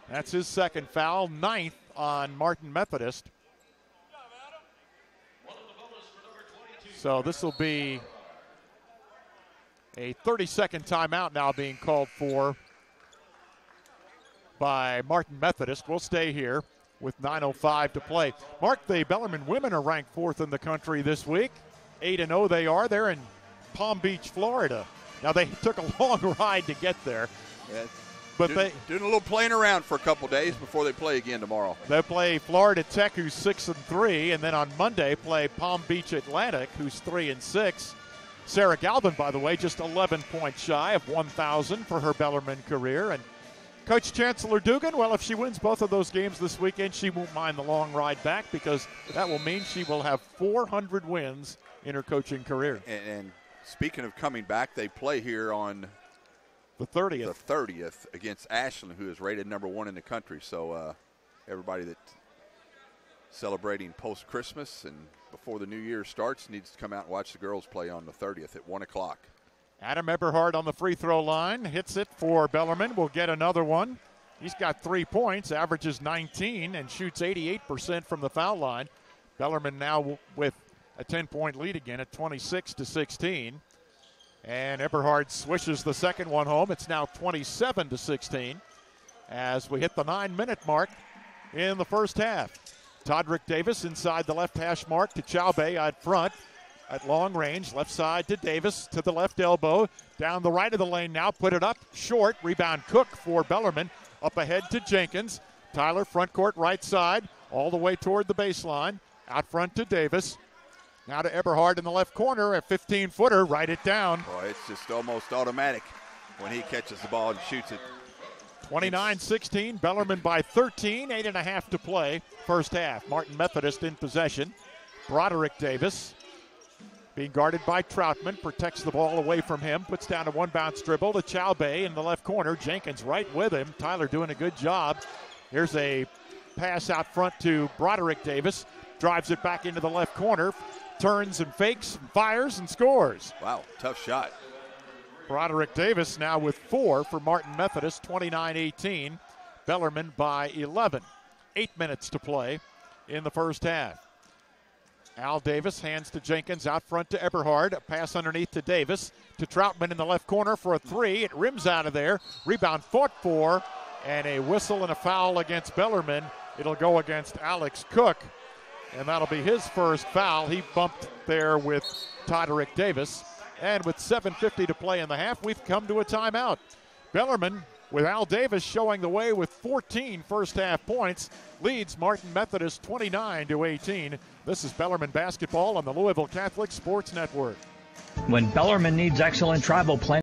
That's his second foul, 9th on Martin Methodist. So this will be a 30-second timeout now being called for by Martin Methodist. We'll stay here with 9:05 to play. Mark, the Bellarmine women are ranked 4th in the country this week. 8-0 they are. They're in Palm Beach, Florida. Now, they took a long ride to get there.
Yeah,
but
doing a little playing around for a couple days before they play again tomorrow.
They play Florida Tech, who's 6-3, and then on Monday play Palm Beach Atlantic, who's 3-6. Sarah Galvin, by the way, just 11 points shy of 1,000 for her Bellarmine career. And Coach Chancellor Dugan, well, if she wins both of those games this weekend, she won't mind the long ride back because that will mean she will have 400 wins in her coaching career.
And speaking of coming back, they play here on
the 30th.
The 30th against Ashland, who is rated number 1 in the country. So everybody that celebrating post-Christmas and before the new year starts needs to come out and watch the girls play on the 30th at 1 o'clock.
Adam Eberhard on the free throw line, hits it for Bellarmine. Will get another one. He's got 3 points, averages 19, and shoots 88% from the foul line. Bellarmine now with a 10-point lead again at 26-16. And Eberhard swishes the second one home. It's now 27-16 as we hit the 9-minute mark in the first half. Todrick Davis inside the left hash mark to Chaube out front at long range. Left side to Davis to the left elbow. Down the right of the lane now. Put it up short. Rebound Cook for Bellarmine. Up ahead to Jenkins. Tyler front court right side all the way toward the baseline. Out front to Davis. Now to Eberhard in the left corner. A 15-footer. Write it down.
Boy, it's just almost automatic when he catches the ball and shoots it.
29-16, Bellarmine by 13, 8.5 to play, first half. Martin Methodist in possession. Broderick Davis being guarded by Troutman, protects the ball away from him, puts down a one-bounce dribble to Chaube in the left corner. Jenkins right with him. Tyler doing a good job. Here's a pass out front to Broderick Davis. Drives it back into the left corner, turns and fakes, and fires and scores.
Wow, tough shot.
Broderick Davis now with 4 for Martin Methodist, 29-18. Bellarmine by 11. 8 minutes to play in the first half. Al Davis hands to Jenkins out front to Eberhard. A pass underneath to Davis to Troutman in the left corner for a 3. It rims out of there. Rebound fought for, and a whistle and a foul against Bellarmine. It'll go against Alex Cook, and that'll be his first foul. He bumped there with Todrick Davis. And with 7:50 to play in the half, we've come to a timeout. Bellarmine, with Al Davis showing the way with 14 first half points, leads Martin Methodist 29-18. This is Bellarmine basketball on the Louisville Catholic Sports Network.
When Bellarmine needs excellent travel planning,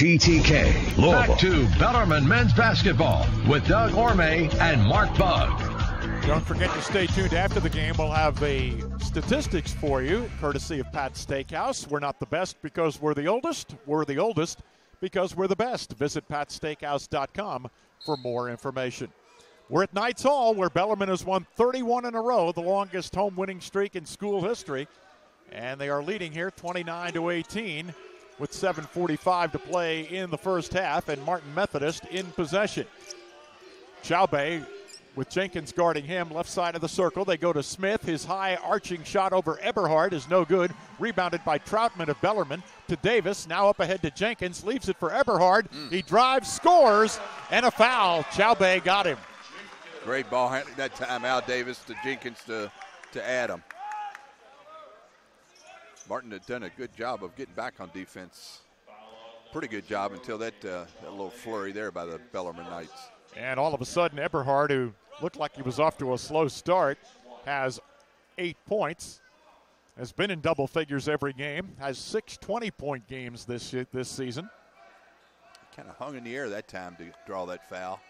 WGTK Louisville. Back to Bellarmine men's basketball with Doug Orme and Mark Bugg.
Don't forget to stay tuned after the game. We'll have the statistics for you, courtesy of Pat's Steakhouse. We're not the best because we're the oldest. We're the oldest because we're the best. Visit patsteakhouse.com for more information. We're at Knights Hall, where Bellarmine has won 31 in a row, the longest home winning streak in school history. And they are leading here 29-18 with 7:45 to play in the first half, and Martin Methodist in possession. Chaube with Jenkins guarding him, left side of the circle. They go to Smith. His high arching shot over Eberhard is no good. Rebounded by Troutman of Bellarmine to Davis. Now up ahead to Jenkins. Leaves it for Eberhard. He drives, scores, and a foul. Chaube got him.
Great ball handling that time. Al Davis to Jenkins to Adam. Martin had done a good job of getting back on defense. Pretty good job until that little flurry there by the Bellarmine Knights.
And all of a sudden, Eberhard, who looked like he was off to a slow start, has 8 points. Has been in double figures every game. Has 6 20-point games this season.
Kind of hung in the air that time to draw that foul.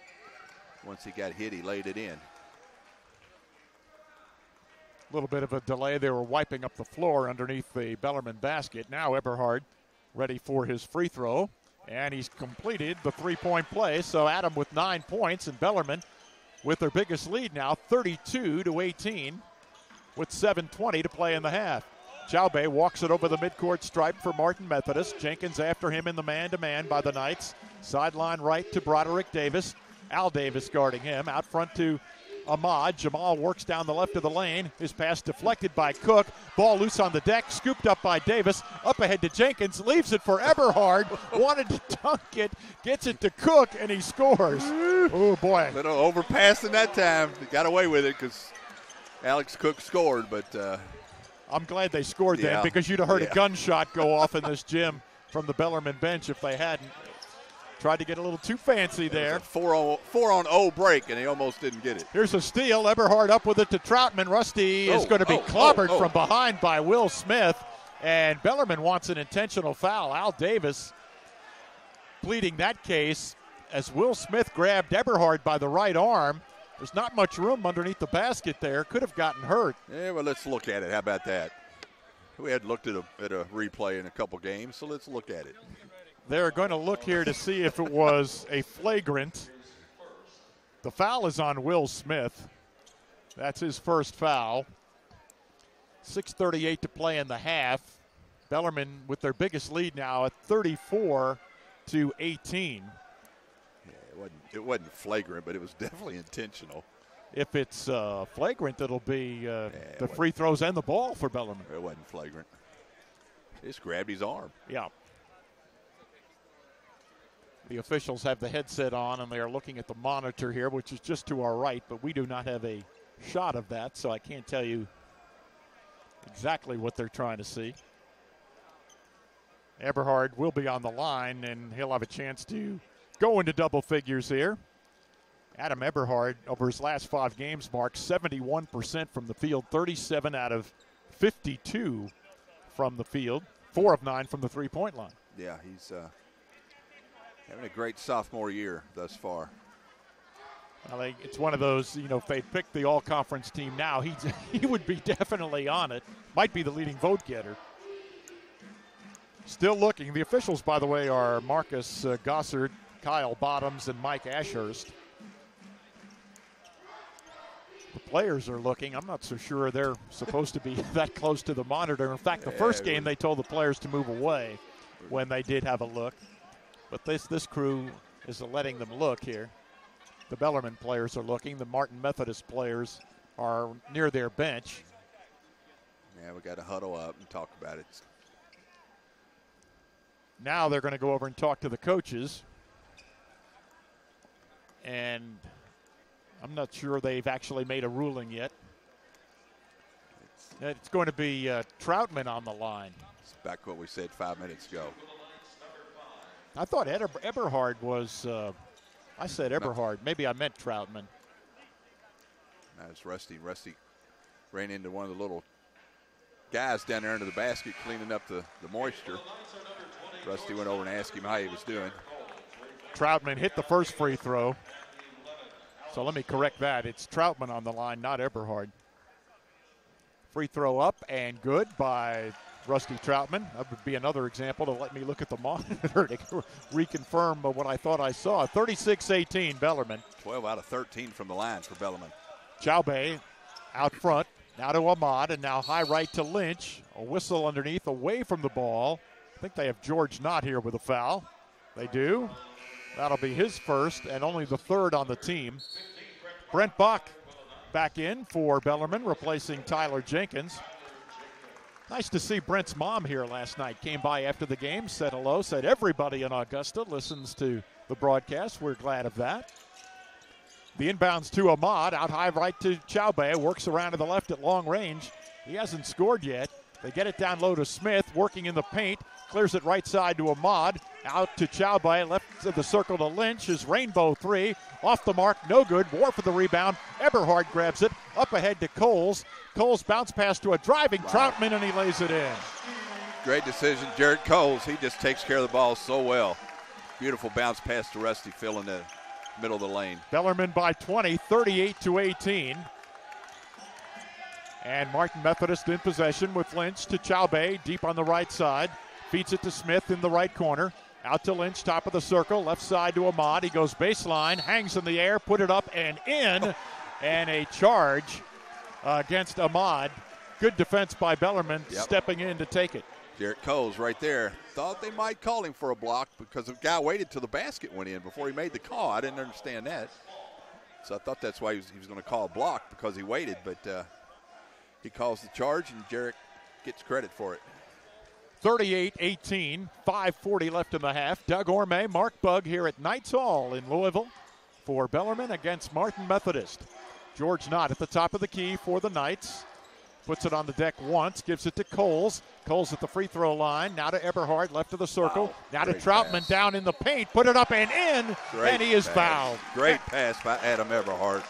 Once he got hit, he laid it in.
A little bit of a delay. They were wiping up the floor underneath the Bellarmine basket. Now Eberhard ready for his free throw. And he's completed the three-point play. So Adam with 9 points, and Bellarmine with their biggest lead now, 32-18, with 7:20 to play in the half. Chaube walks it over the midcourt stripe for Martin Methodist. Jenkins after him in the man-to-man by the Knights. Sideline right to Broderick Davis. Al Davis guarding him. Out front to Ahmad. Jamal works down the left of the lane. His pass deflected by Cook. Ball loose on the deck. Scooped up by Davis. Up ahead to Jenkins. Leaves it for Eberhard. Wanted to dunk it. Gets it to Cook, and he scores. Oh, boy.
Little overpassing that time. They got away with it because Alex Cook scored, but
I'm glad they scored then, because you'd have heard a gunshot go off in this gym from the Bellarmine bench if they hadn't. Tried to get a little too fancy there.
4-on-0 break, and he almost didn't get it.
Here's a steal. Eberhard up with it to Troutman. Rusty is going to be clobbered from behind by Will Smith, and Bellarmine wants an intentional foul. Al Davis pleading that case as Will Smith grabbed Eberhard by the right arm. There's not much room underneath the basket there. Could have gotten hurt.
Yeah, well, let's look at it. How about that? We had looked at a replay in a couple games, so let's look at it.
They're going to look here to see if it was a flagrant. The foul is on Will Smith. That's his first foul. 6:38 to play in the half. Bellarmine with their biggest lead now at 34-18.
Yeah, it wasn't flagrant, but it was definitely intentional.
If it's flagrant, it'll be the free throws and the ball for Bellarmine.
It wasn't flagrant. He just grabbed his arm.
Yeah. The officials have the headset on, and they are looking at the monitor here, which is just to our right, but we do not have a shot of that, so I can't tell you exactly what they're trying to see. Eberhard will be on the line, and he'll have a chance to go into double figures here. Adam Eberhard, over his last 5 games, marked 71% from the field, 37 out of 52 from the field, 4 of 9 from the three-point line.
Yeah, he's having a great sophomore year thus far.
Well, it's one of those, if they picked the all-conference team now, he would be definitely on it. Might be the leading vote getter. Still looking. The officials, by the way, are Marcus Gossard, Kyle Bottoms, and Mike Ashurst. The players are looking. I'm not so sure they're supposed to be that close to the monitor. In fact, the first game they told the players to move away when they did have a look. But this crew is letting them look here. The Bellarmine players are looking. The Martin Methodist players are near their bench.
Yeah, we got to huddle up and talk about it.
Now they're going to go over and talk to the coaches. And I'm not sure they've actually made a ruling yet. It's going to be Troutman on the line.
It's back what we said 5 minutes ago.
I thought Eberhard was, I said Eberhard. Maybe I meant Troutman.
That was Rusty. Rusty ran into one of the little guys down there under the basket cleaning up the moisture. Rusty went over and asked him how he was doing.
Troutman hit the first free throw. So let me correct that. It's Troutman on the line, not Eberhard. Free throw up and good by Rusty Troutman. That would be another example to let me look at the monitor to reconfirm what I thought I saw. 36-18, Bellarmine.
12 out of 13 from the line for Bellarmine.
Chaube out front, now to Ahmad, and now high right to Lynch. A whistle underneath, away from the ball. I think they have George Knott here with a foul. They do. That'll be his first and only the third on the team. Brent Bach back in for Bellarmine, replacing Tyler Jenkins. Nice to see Brent's mom here last night. Came by after the game, said hello, said everybody in Augusta listens to the broadcast. We're glad of that. The inbounds to Ahmad, out high right to Chaube, works around to the left at long range. He hasn't scored yet. They get it down low to Smith, working in the paint, clears it right side to Ahmad, out to Chaube, left of the circle to Lynch. His rainbow three, off the mark, no good. War for the rebound. Eberhard grabs it, up ahead to Coles. Coles bounce pass to a driving Troutman, and he lays it in.
Great decision, Jared Coles. He just takes care of the ball so well. Beautiful bounce pass to Rusty Phil in the middle of the lane.
Bellarmine by 20, 38-18. And Martin Methodist in possession with Lynch to Chaube, deep on the right side. Feeds it to Smith in the right corner. Out to Lynch, top of the circle, left side to Ahmad. He goes baseline, hangs in the air, put it up and in. And a charge against Ahmad. Good defense by Bellarmine, stepping in to take it.
Jarrett Coles right there. Thought they might call him for a block because the guy waited till the basket went in before he made the call. I didn't understand that. So I thought that's why he was going to call a block, because he waited. But he calls the charge, and Jarrett gets credit for it.
38-18, 5:40 left in the half. Doug Orme, Mark Bugg here at Knights Hall in Louisville for Bellarmine against Martin Methodist. George Knott at the top of the key for the Knights. Puts it on the deck once, gives it to Coles. Coles at the free throw line. Now to Eberhard, left of the circle. Wow. Now to Troutman, pass. Down in the paint. Put it up and in, and he is fouled.
Great pass by Adam Eberhard.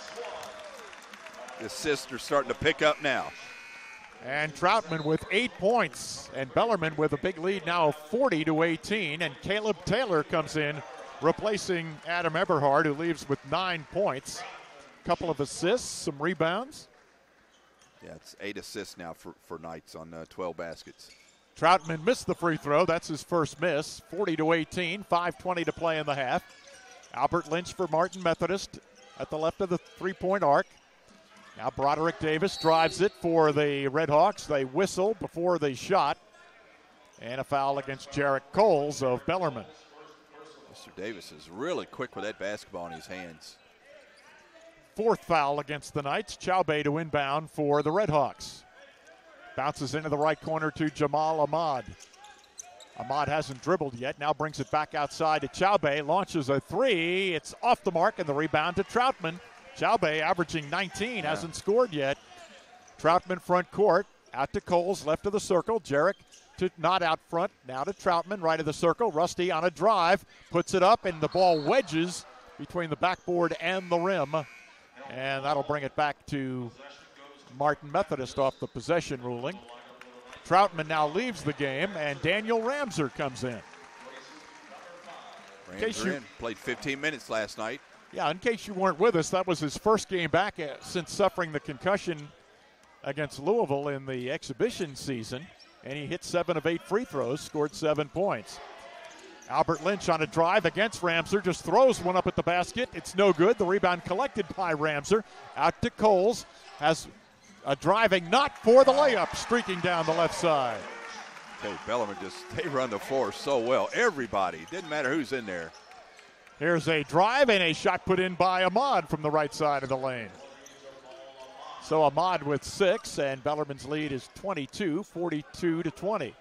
His sister's starting to pick up now.
And Troutman with 8 points. And Bellarmine with a big lead now of 40-18. And Caleb Taylor comes in, replacing Adam Eberhard, who leaves with 9 points. Couple of assists, some rebounds.
Yeah, it's 8 assists now for Knights on 12 baskets.
Troutman missed the free throw. That's his first miss. 40-18, 5:20 to play in the half. Albert Lynch for Martin Methodist at the left of the three-point arc. Now Broderick Davis drives it for the Red Hawks. They whistle before they shot. And a foul against Jarrett Coles of Bellarmine.
Mr. Davis is really quick with that basketball in his hands.
Fourth foul against the Knights. Chaube to inbound for the Red Hawks. Bounces into the right corner to Jamal Ahmad. Ahmad hasn't dribbled yet. Now brings it back outside to Chaube. Launches a three. It's off the mark, and the rebound to Troutman. Chaube averaging 19, hasn't scored yet. Troutman front court. Out to Coles, left of the circle. Jarrett to not out front. Now to Troutman, right of the circle. Rusty on a drive. Puts it up, and the ball wedges between the backboard and the rim. And that'll bring it back to Martin Methodist off the possession ruling. Troutman now leaves the game, and Daniel Ramser comes in.
Ramser played 15 minutes last night.
Yeah, in case you weren't with us, that was his first game back since suffering the concussion against Louisville in the exhibition season. And he hit 7 of 8 free throws, scored 7 points. Albert Lynch on a drive against Ramser, just throws one up at the basket. It's no good. The rebound collected by Ramser. Out to Coles. Has a driving not for the layup, streaking down the left side.
Okay, Bellarmine they run the floor so well. Everybody, didn't matter who's in there.
Here's a drive and a shot put in by Ahmad from the right side of the lane. So Ahmad with 6, and Bellarmine's lead is 22, 42-20.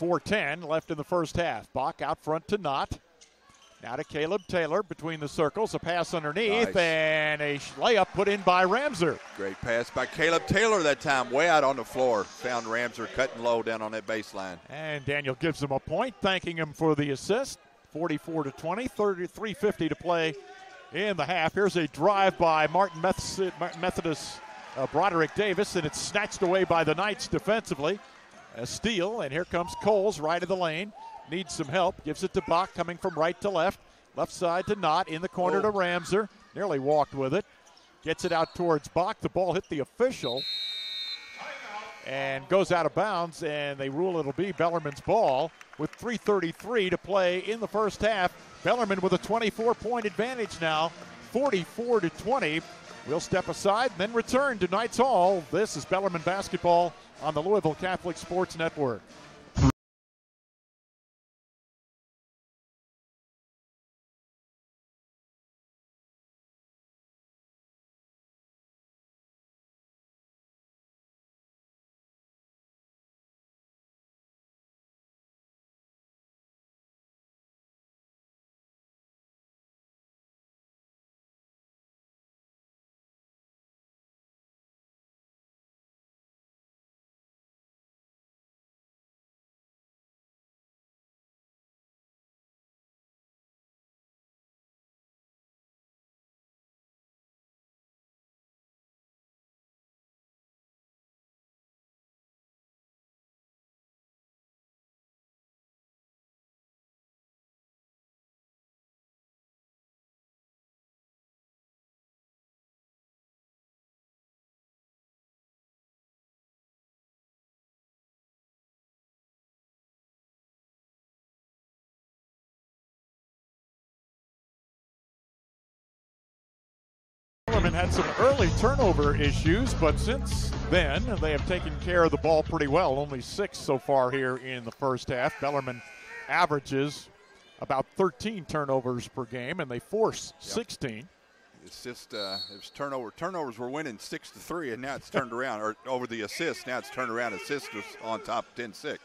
4:10 left in the first half. Bach out front to Knott. Now to Caleb Taylor between the circles. A pass underneath, and a layup put in by Ramser.
Great pass by Caleb Taylor that time, way out on the floor. Found Ramser cutting low down on that baseline.
And Daniel gives him a point, thanking him for the assist. 44-20, 33:50 to play in the half. Here's a drive by Martin Methodist Broderick Davis, and it's snatched away by the Knights defensively. A steal, and here comes Coles, right of the lane. Needs some help. Gives it to Bach, coming from right to left. Left side to Knott. In the corner to Ramser. Nearly walked with it. Gets it out towards Bach. The ball hit the official and goes out of bounds, and they rule it'll be Bellarmine's ball with 3:33 to play in the first half. Bellarmine with a 24-point advantage now, 44-20. We'll step aside and then return to Knights Hall. This is Bellarmine basketball on the Louisville Catholic Sports Network. Bellarmine had some early turnover issues, but since then they have taken care of the ball pretty well. Only 6 so far here in the first half. Bellarmine averages about 13 turnovers per game, and they force 16.
It's just it's turnover. Turnovers were winning 6-3, and now it's turned around. Or over the assists, now it's turned around. Assists was on top 10-6.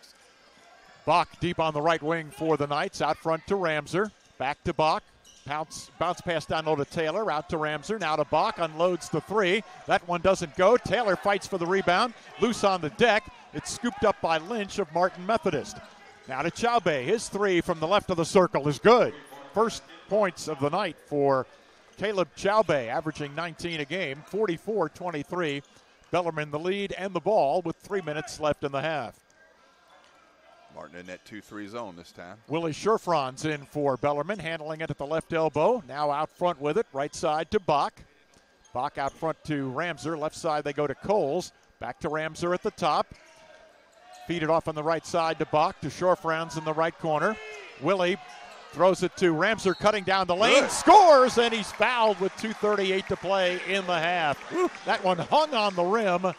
Bach deep on the right wing for the Knights. Out front to Ramser. Back to Bach. Bounce pass down low to Taylor, out to Ramser, now to Bach, unloads the 3. That one doesn't go. Taylor fights for the rebound, loose on the deck. It's scooped up by Lynch of Martin Methodist. Now to Chaube, his 3 from the left of the circle is good. First points of the night for Caleb Chaube, averaging 19 a game, 44-23. Bellarmine the lead and the ball with 3 minutes left in the half.
Martin in that 2-3 zone this time.
Willie Scherfron's in for Bellarmine, handling it at the left elbow. Now out front with it, right side to Bach. Bach out front to Ramser. Left side they go to Coles. Back to Ramser at the top. Feed it off on the right side to Bach, to Scherfron's in the right corner. Willie throws it to Ramser, cutting down the lane, scores, and he's fouled with 2:38 to play in the half. That one hung on the rim,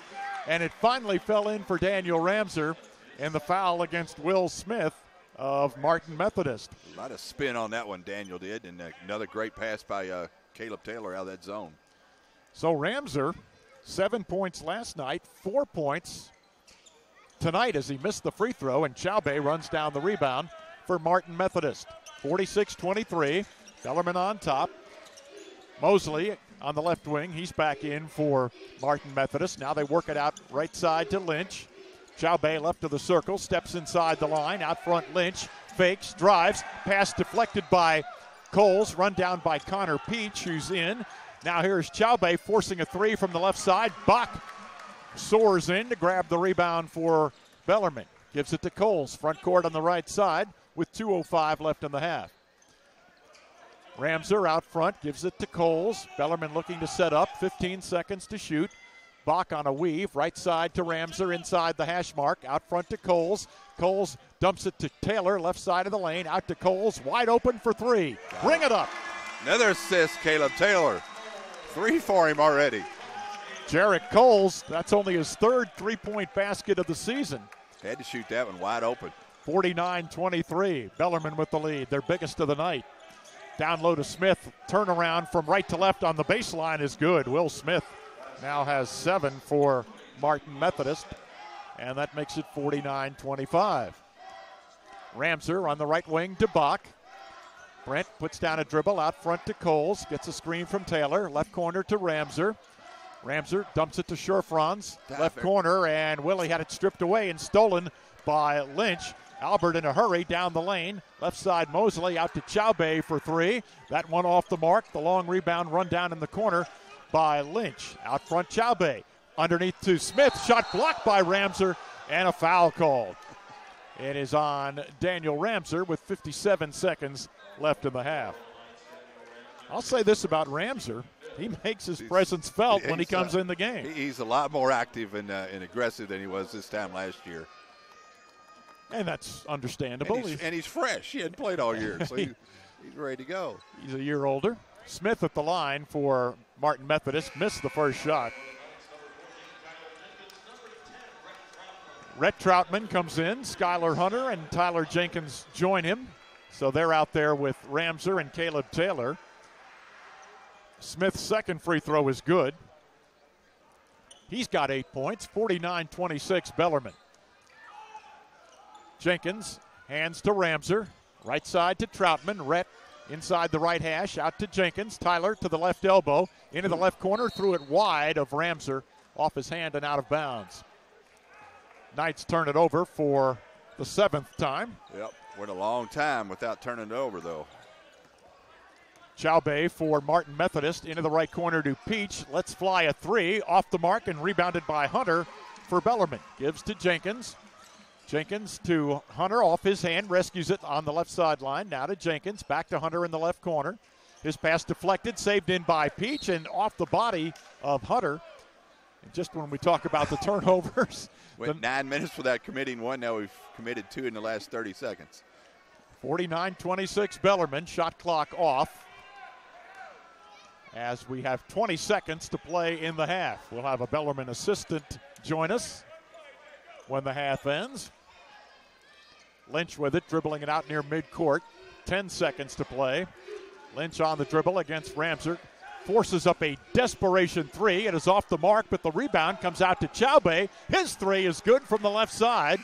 and it finally fell in for Daniel Ramser. And the foul against Will Smith of Martin Methodist.
A lot of spin on that one, Daniel did, and another great pass by Caleb Taylor out of that zone.
So Ramser, 7 points last night, 4 points tonight as he missed the free throw, and Chaube runs down the rebound for Martin Methodist. 46-23, Bellarmine on top. Mosley on the left wing, he's back in for Martin Methodist. Now they work it out right side to Lynch. Chaube left of the circle, steps inside the line. Out front, Lynch fakes, drives. Pass deflected by Coles, run down by Connor Peach, who's in. Now here's Chaube forcing a 3 from the left side. Bach soars in to grab the rebound for Bellarmine. Gives it to Coles, front court on the right side with 2:05 left in the half. Ramser out front, gives it to Coles. Bellarmine looking to set up, 15 seconds to shoot. Bach on a weave, right side to Ramser, inside the hash mark, out front to Coles. Coles dumps it to Taylor, left side of the lane, out to Coles, wide open for 3. Bring it up.
Another assist, Caleb Taylor. 3 for him already.
Jarrett Coles, that's only his 3rd three-point basket of the season.
Had to shoot that one wide open.
49-23, Bellarmine with the lead, their biggest of the night. Down low to Smith, turnaround from right to left on the baseline is good. Will Smith now has 7 for Martin Methodist, and that makes it 49-25. Ramser on the right wing to Bach. Brent puts down a dribble out front to Coles, gets a screen from Taylor, left corner to Ramser. Ramser dumps it to Scherfron's, left corner, and Willie had it stripped away and stolen by Lynch. Albert in a hurry down the lane. Left side Mosley out to Chaube for 3. That one off the mark. The long rebound run down in the corner by Lynch. Out front Chaube. Underneath to Smith. Shot blocked by Ramser. And a foul called. It is on Daniel Ramser with 57 seconds left in the half. I'll say this about Ramser. He makes his presence felt when he comes in the game.
He's a lot more active and aggressive than he was this time last year.
And that's understandable.
And he's fresh. He hadn't played all year, so he's ready to go.
He's a year older. Smith at the line for Martin Methodist. Missed the first shot. Rhett Troutman comes in. Skylar Hunter and Tyler Jenkins join him. So they're out there with Ramser and Caleb Taylor. Smith's second free throw is good. He's got 8 points, 49-26 Bellarmine. Jenkins hands to Ramser. Right side to Troutman. Rhett inside the right hash. Out to Jenkins. Tyler to the left elbow. Into the left corner. Threw it wide of Ramser. Off his hand and out of bounds. Knights turn it over for the 7th time.
Yep, went a long time without turning it over, though.
Chaubey for Martin Methodist into the right corner to Peach. Let's fly a three. Off the mark and rebounded by Hunter for Bellarmine. Gives to Jenkins. Jenkins to Hunter off his hand. Rescues it on the left sideline. Now to Jenkins. Back to Hunter in the left corner. His pass deflected. Saved in by Peach and off the body of Hunter. And just when we talk about the turnovers.
Went 9 minutes without committing one. Now we've committed 2 in the last 30 seconds.
49-26 Bellarmine. Shot clock off. As we have 20 seconds to play in the half. We'll have a Bellarmine assistant join us when the half ends. Lynch with it, dribbling it out near midcourt. 10 seconds to play. Lynch on the dribble against Ramser. Forces up a desperation three. It is off the mark, but the rebound comes out to Chaubey. His three is good from the left side.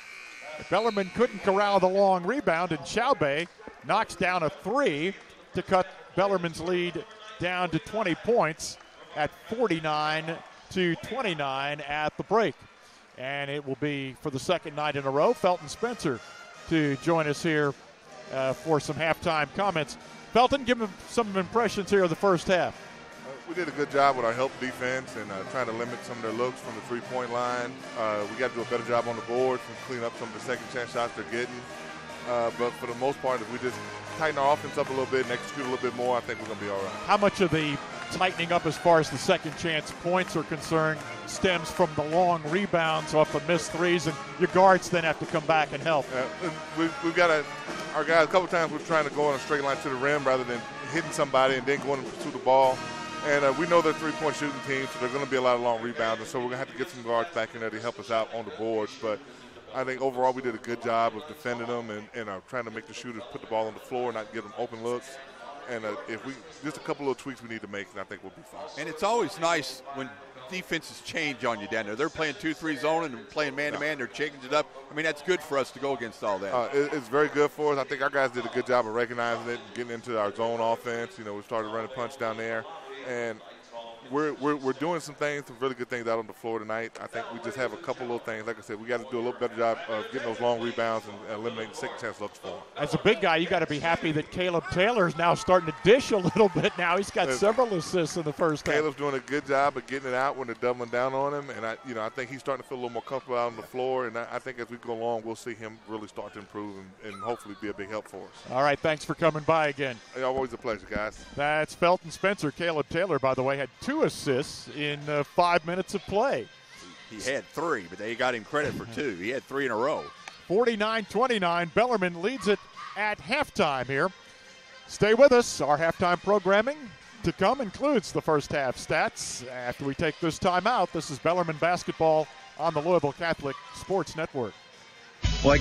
Bellarmine couldn't corral the long rebound, and Chaubey knocks down a three to cut Bellarmine's lead down to 20 points at 49-29 at the break. And it will be, for the second night in a row, Felton Spencer to join us here for some halftime comments. Felton, give him some impressions here of the first half.
We did a good job with our help defense and trying to limit some of their looks from the three-point line. We got to do a better job on the boards and clean up some of the second chance shots they're getting. But for the most part, if we just tighten our offense up a little bit and execute a little bit more, I think we're going to be all right.
How much of the tightening up as far as the second chance points are concerned stems from the long rebounds off the missed threes, and your guards then have to come back and help?
We've got our guys, a couple times we're trying to go on a straight line to the rim rather than hitting somebody and then going to pursue the ball. And we know they're a three-point shooting team, so they're going to be a lot of long rebounds, and so we're going to have to get some guards back in there to help us out on the boards. But I think overall we did a good job of defending them and trying to make the shooters put the ball on the floor, not give them open looks. And if we just a couple of tweaks we need to make, and I think we'll be fine.
And it's always nice when defenses change on you down there. They're playing 2-3 zone and playing man-to-man. They're changing it up. I mean, that's good for us to go against all that.
It's very good for us. I think our guys did a good job of recognizing it and getting into our zone offense. You know, we started running punch down there. And we're doing some things, some really good things out on the floor tonight. I think we just have a couple little things. Like I said, we got to do a little better job of getting those long rebounds and eliminating second chance looks for them.
As a big guy, you got to be happy that Caleb Taylor is now starting to dish a little bit now. He's got several assists in the first half.
Caleb's doing a good job of getting it out when they're doubling down on him. And I think he's starting to feel a little more comfortable out on the floor. And I think as we go along, we'll see him really start to improve and hopefully be a big help for us.
All right, thanks for coming by again.
Always a pleasure, guys.
That's Felton Spencer. Caleb Taylor, by the way, had 2 assists in 5 minutes of play.
He had 3, but they got him credit for 2. He had 3 in a row.
49-29. Bellarmine leads it at halftime here. Stay with us. Our halftime programming to come includes the first half stats. After we take this time out, this is Bellarmine basketball on the Louisville Catholic Sports Network.
Like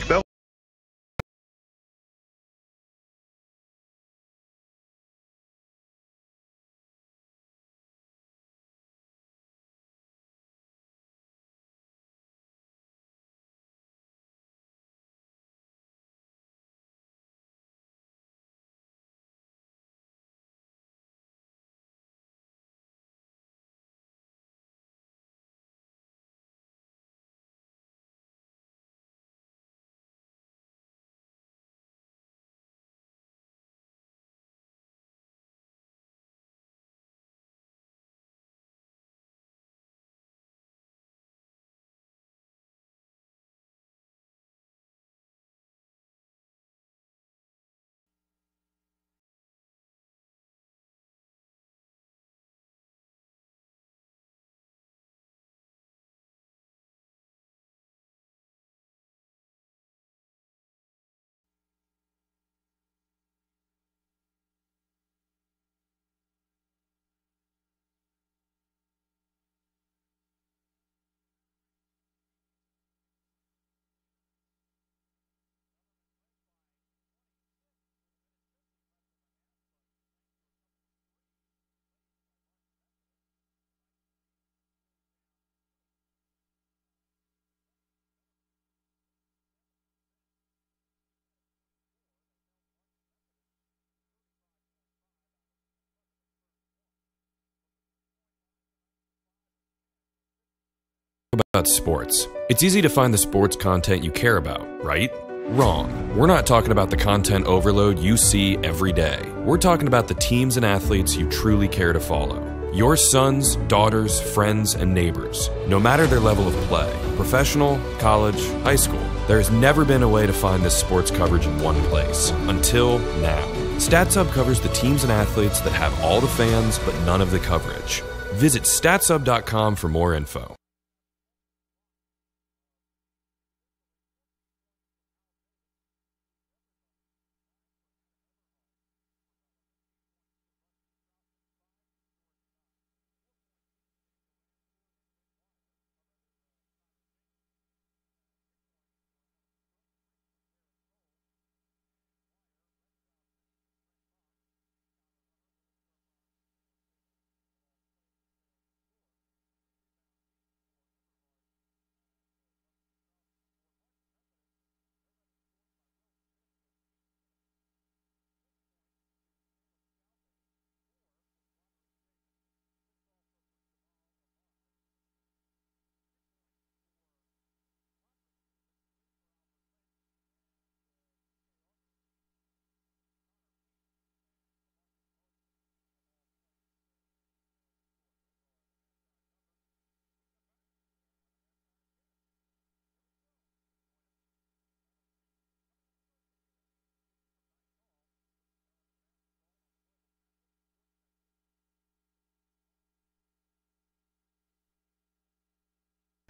about sports. It's easy to find the sports content you care about, right? Wrong. We're not talking about the content overload you see every day. We're talking about the teams and athletes you truly care to follow. Your sons, daughters, friends, and neighbors, no matter their level of play, professional, college, high school, there's never been a way to find this sports coverage in one place, until now. StatSub covers the teams and athletes that have all the fans but none of the coverage. Visit statsub.com for more info.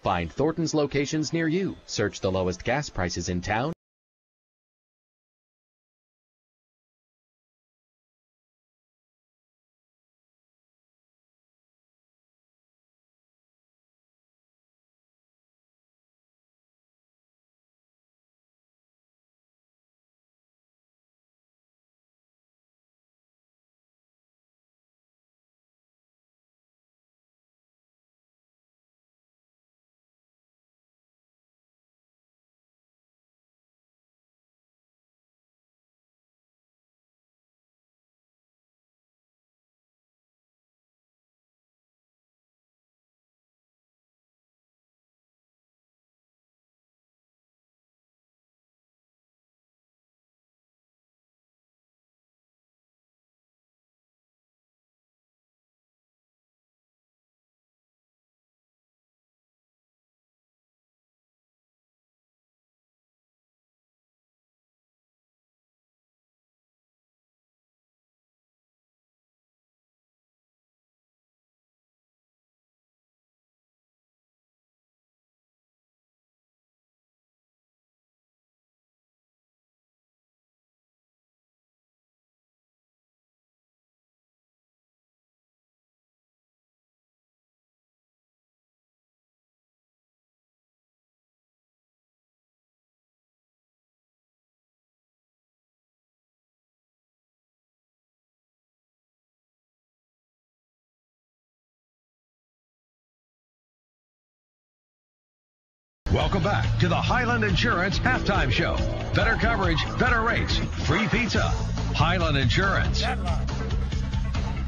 Find Thornton's locations near you. Search the lowest gas prices in town.
Welcome back to the Highland Insurance Halftime Show. Better coverage, better rates, free pizza. Highland Insurance.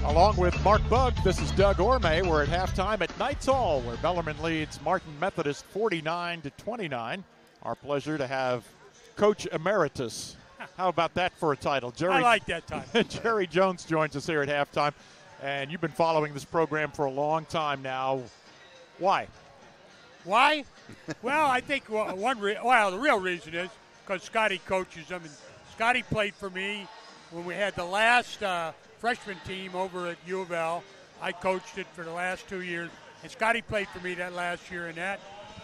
Along with Mark Bugg, this is Doug Orme. We're at halftime at Knights Hall, where Bellarmine leads Martin Methodist 49-29. Our pleasure to have Coach Emeritus. How about that for a title? Jerry,
I like that title.
Jerry Jones joins us here at halftime, and you've been following this program for a long time now. Why?
Why? Well, I think the real reason is because Scotty coaches them. And Scotty played for me when we had the last freshman team over at U of L. I coached it for the last 2 years. And Scotty played for me that last year in that.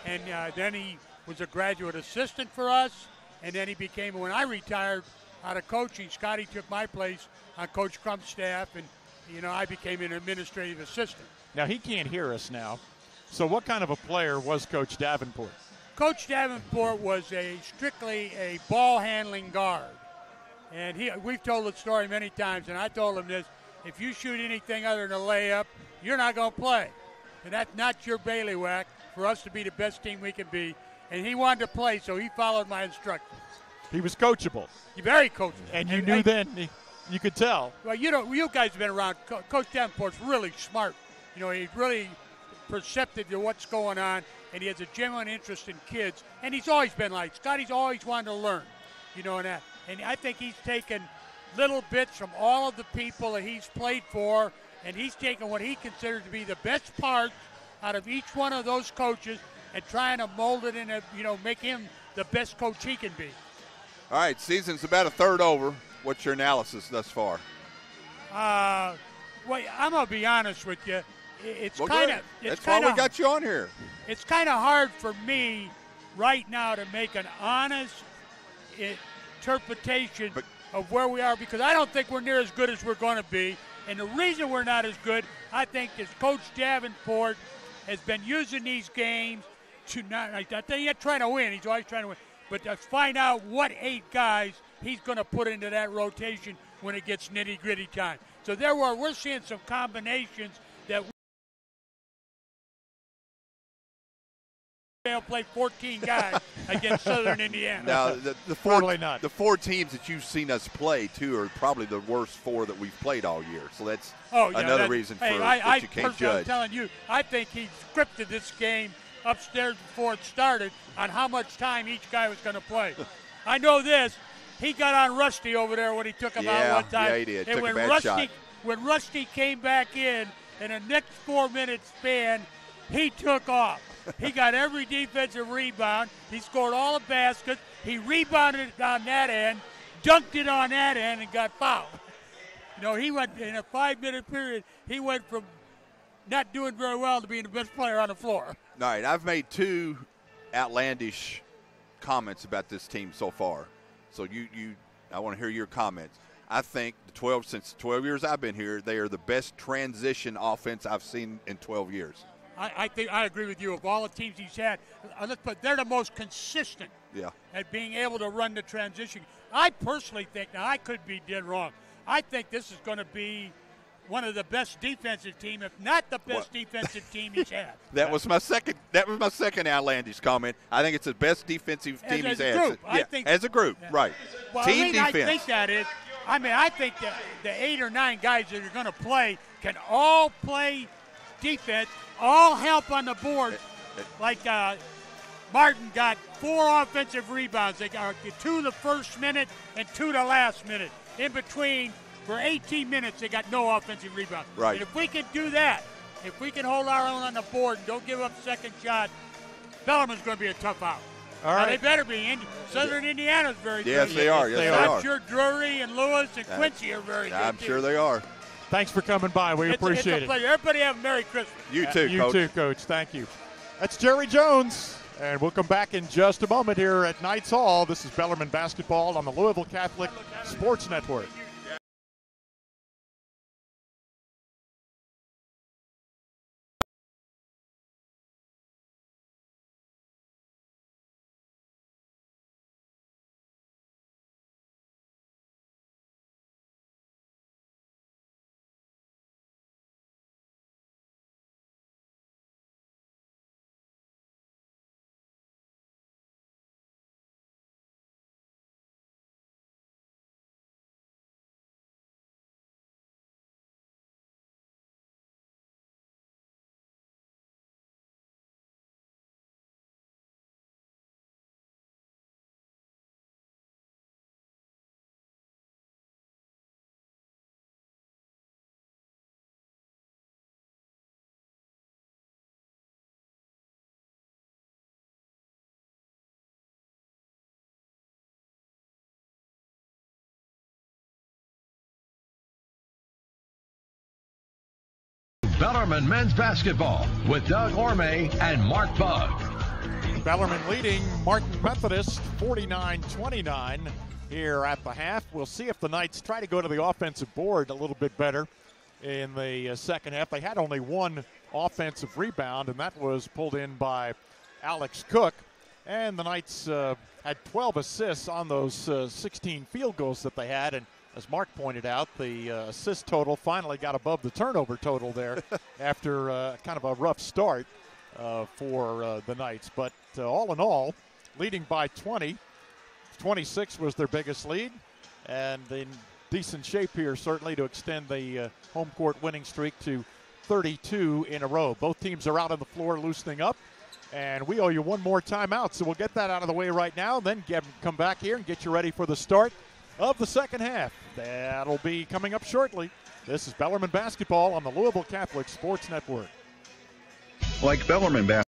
And then he was a graduate assistant for us. And then he became, when I retired out of coaching, Scotty took my place on Coach Crump's staff. And, I became an administrative assistant.
Now, he can't hear us now. So what kind of a player was Coach Davenport?
Coach Davenport was strictly a ball-handling guard. And we've told the story many times, and I told him this: if you shoot anything other than a layup, you're not going to play. And that's not your bailiwick for us to be the best team we can be. And he wanted to play, so he followed my instructions.
He was coachable.
Very coachable.
And you knew then, you could tell.
Well, you guys have been around. Coach Davenport's really smart. He really perceptive to what's going on, and he has a genuine interest in kids. And he's always been like, Scotty's always wanted to learn, and I think he's taken little bits from all of the people that he's played for, and he's taken what he considers to be the best parts out of each one of those coaches and trying to mold it in make him the best coach he can be.
All right, season's about a third over. What's your analysis thus far?
Well, I'm going to be honest with you. It's
well,
kind of.
That's why we got you on here.
It's kind of hard for me right now to make an honest interpretation of where we are, because I don't think we're near as good as we're going to be. And the reason we're not as good, I think, is Coach Davenport has been using these games to not. I think he's trying to win. He's always trying to win. But to find out what 8 guys he's going to put into that rotation when it gets nitty-gritty time. So we're seeing some combinations that they'll play 14 guys against Southern Indiana.
Now, the 4 teams that you've seen us play, too, are probably the worst 4 that we've played all year. So that's another reason that you can't judge.
I'm telling you, I think he scripted this game upstairs before it started on how much time each guy was going to play. I know this. He got on Rusty over there when he took him out one time.
Yeah, he did.
And
took a bad shot.
When Rusty came back in the next 4-minute span, he took off. He got every defensive rebound. He scored all the baskets. He rebounded on that end, dunked it on that end, and got fouled. He went in a 5-minute period. He went from not doing very well to being the best player on the floor.
All right, I've made 2 outlandish comments about this team so far. So I want to hear your comments. I think since 12 years I've been here, they are the best transition offense I've seen in 12 years.
I think I agree with you. Of all the teams he's had, but they're the most consistent at being able to run the transition. I personally think, now I could be dead wrong, I think this is going to be one of the best defensive team, if not the best defensive team he's had.
That was my second outlandish comment. I think it's the best defensive team he's had.
Group, I think,
as a group, right.
Well,
team defense.
I think that is. I think the 8 or 9 guys that are going to play can all play defense, all help on the board. Like Martin got 4 offensive rebounds. They got 2 the first minute and 2 the last minute. In between, for 18 minutes, they got no offensive rebounds.
Right.
And if we can do that, if we can hold our own on the board and don't give up second shot, Bellarmine's going to be a tough out.
All right.
Now, they better be. Southern Indiana's very good.
Yes, they are. Yes, they are.
I'm sure Drury and Lewis and Quincy are very good.
I'm sure they are.
Thanks for coming by. We appreciate
it. It's a pleasure. Everybody have a Merry Christmas.
You too, Coach.
You too, Coach. Thank you. That's Jerry Jones. And we'll come back in just a moment here at Knights Hall. This is Bellarmine Basketball on the Louisville Catholic Sports Network.
Bellarmine men's basketball with Doug Orme and Mark Bugg.
Bellarmine leading Martin Methodist 49-29 here at the half. We'll see if the Knights try to go to the offensive board a little bit better in the second half. They had only 1 offensive rebound, and that was pulled in by Alex Cook. And the Knights had 12 assists on those 16 field goals that they had. And as Mark pointed out, the assist total finally got above the turnover total there after kind of a rough start for the Knights. But all in all, leading by 20. 26 was their biggest lead, and in decent shape here certainly to extend the home court winning streak to 32 in a row. Both teams are out on the floor loosening up, and we owe you one more timeout. So we'll get that out of the way right now, then come back here and get you ready for the start of the second half. That'll be coming up shortly. This is Bellarmine basketball on the Louisville Catholic Sports Network.
Like Bellarmine basketball.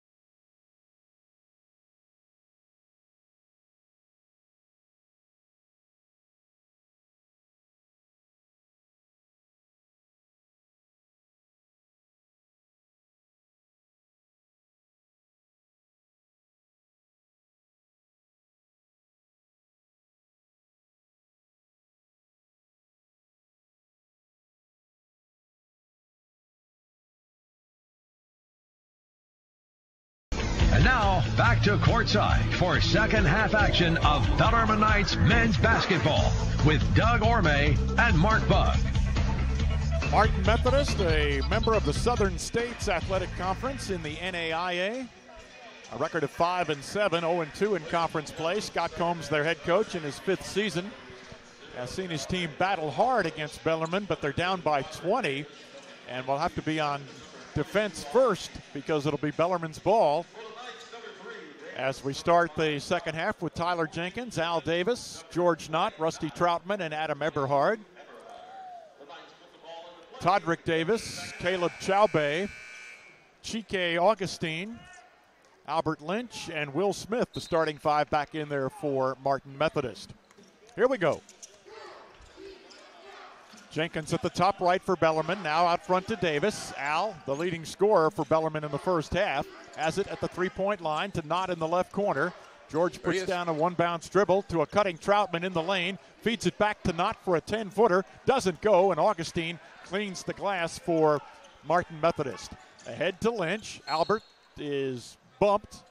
And now, back to courtside for second half action of Bellarmine Knights men's basketball with Doug Orme and Mark Bugg.
Martin Methodist, a member of the Southern States Athletic Conference in the NAIA. A record of 5-7, 0-2 in conference play. Scott Combs, their head coach in his 5th season, has seen his team battle hard against Bellarmine, but they're down by 20 and will have to be on defense first because it'll be Bellarmine's ball. As we start the second half with Tyler Jenkins, Al Davis, George Knott, Rusty Troutman, and Adam Eberhard. Todrick Davis, Caleb Chaubey, Chike Augustine, Albert Lynch, and Will Smith, the starting 5 back in there for Martin Methodist. Here we go. Jenkins at the top right for Bellarmine, now out front to Davis. Al, the leading scorer for Bellarmine in the first half, has it at the three-point line to Knott in the left corner. George puts down a one-bounce dribble to a cutting Troutman in the lane, feeds it back to Knott for a 10-footer, doesn't go, and Augustine cleans the glass for Martin Methodist. Ahead to Lynch. Albert is bumped,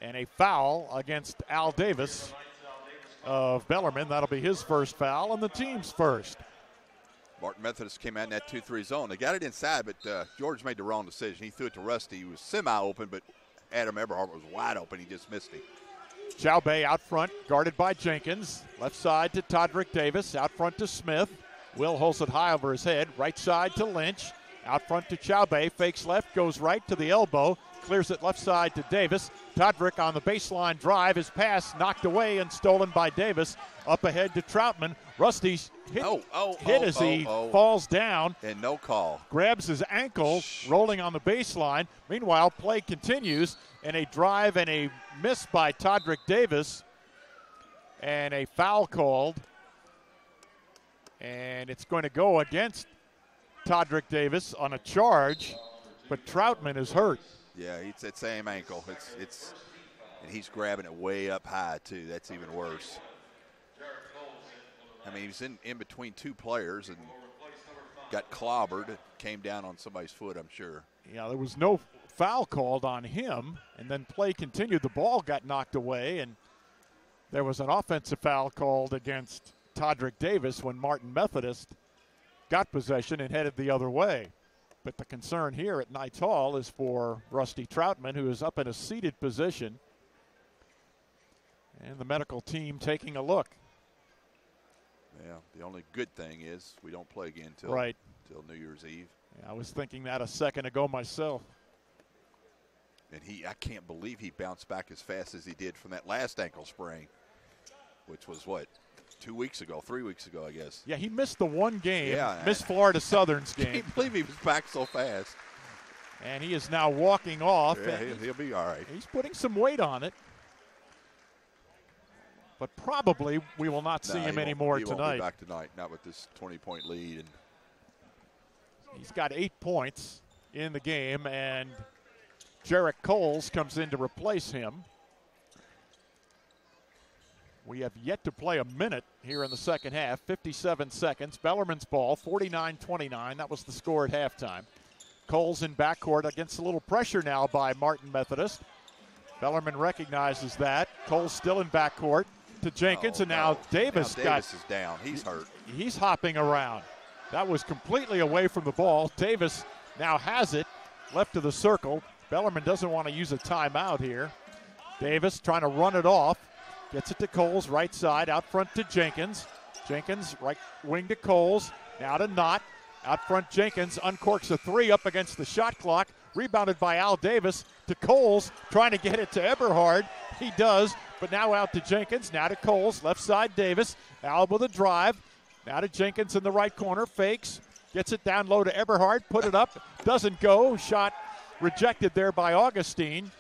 and a foul against Al Davis of Bellarmine. That'll be his first foul and the team's first.
Martin Methodist came out in that 2-3 zone. They got it inside, but George made the wrong decision. He threw it to Rusty. He was semi-open, but Adam Eberhard was wide open. He just missed him.
Chaubey out front, guarded by Jenkins. Left side to Todrick Davis. Out front to Smith. Will holds it high over his head. Right side to Lynch. Out front to Chaubey. Fakes left, goes right to the elbow. Clears it left side to Davis. Todrick on the baseline drive. His pass knocked away and stolen by Davis. Up ahead to Troutman. Rusty's hit as he falls down.
And no call.
Grabs his ankle, rolling on the baseline. Meanwhile, play continues. And a drive and a miss by Todrick Davis. And a foul called. And it's going to go against Todrick Davis on a charge. But Troutman is hurt.
Yeah, it's that same ankle. It's and he's grabbing it way up high, too. That's even worse. I mean, he's in between two players and got clobbered. Came down on somebody's foot, I'm sure.
Yeah, there was no foul called on him, and then play continued. The ball got knocked away, and there was an offensive foul called against Todrick Davis when Martin Methodist got possession and headed the other way. But the concern here at Knights Hall is for Rusty Troutman, who is up in a seated position. And the medical team taking a look.
Yeah, the only good thing is we don't play again till New Year's Eve.
Yeah, I was thinking that a second ago myself.
And I can't believe he bounced back as fast as he did from that last ankle sprain, which was what, 3 weeks ago, I guess.
Yeah, he missed the one game.
Yeah,
missed Florida Southern's game.
I can't believe he was back so fast.
And he is now walking off.
Yeah, he'll be all right.
He's putting some weight on it. But probably we will not see him anymore tonight.
He won't be back tonight, not with this 20-point lead. And
he's got 8 points in the game, and Jarek Coles comes in to replace him. We have yet to play a minute here in the second half, 57 seconds. Bellarmine's ball, 49-29. That was the score at halftime. Coles in backcourt against a little pressure now by Martin Methodist. Bellarmine recognizes that. Coles still in backcourt to Jenkins, and now Davis
is down. He's hurt.
He's hopping around. That was completely away from the ball. Davis now has it, left of the circle. Bellarmine doesn't want to use a timeout here. Davis trying to run it off. Gets it to Coles, right side, out front to Jenkins. Jenkins, right wing to Coles. Now to Knott. Out front, Jenkins uncorks a three up against the shot clock. Rebounded by Al Davis to Coles, trying to get it to Eberhard. He does, but now out to Jenkins, now to Coles, left side Davis. Al with a drive, now to Jenkins in the right corner, fakes, gets it down low to Eberhard, put it up, doesn't go. Shot rejected there by Augustine.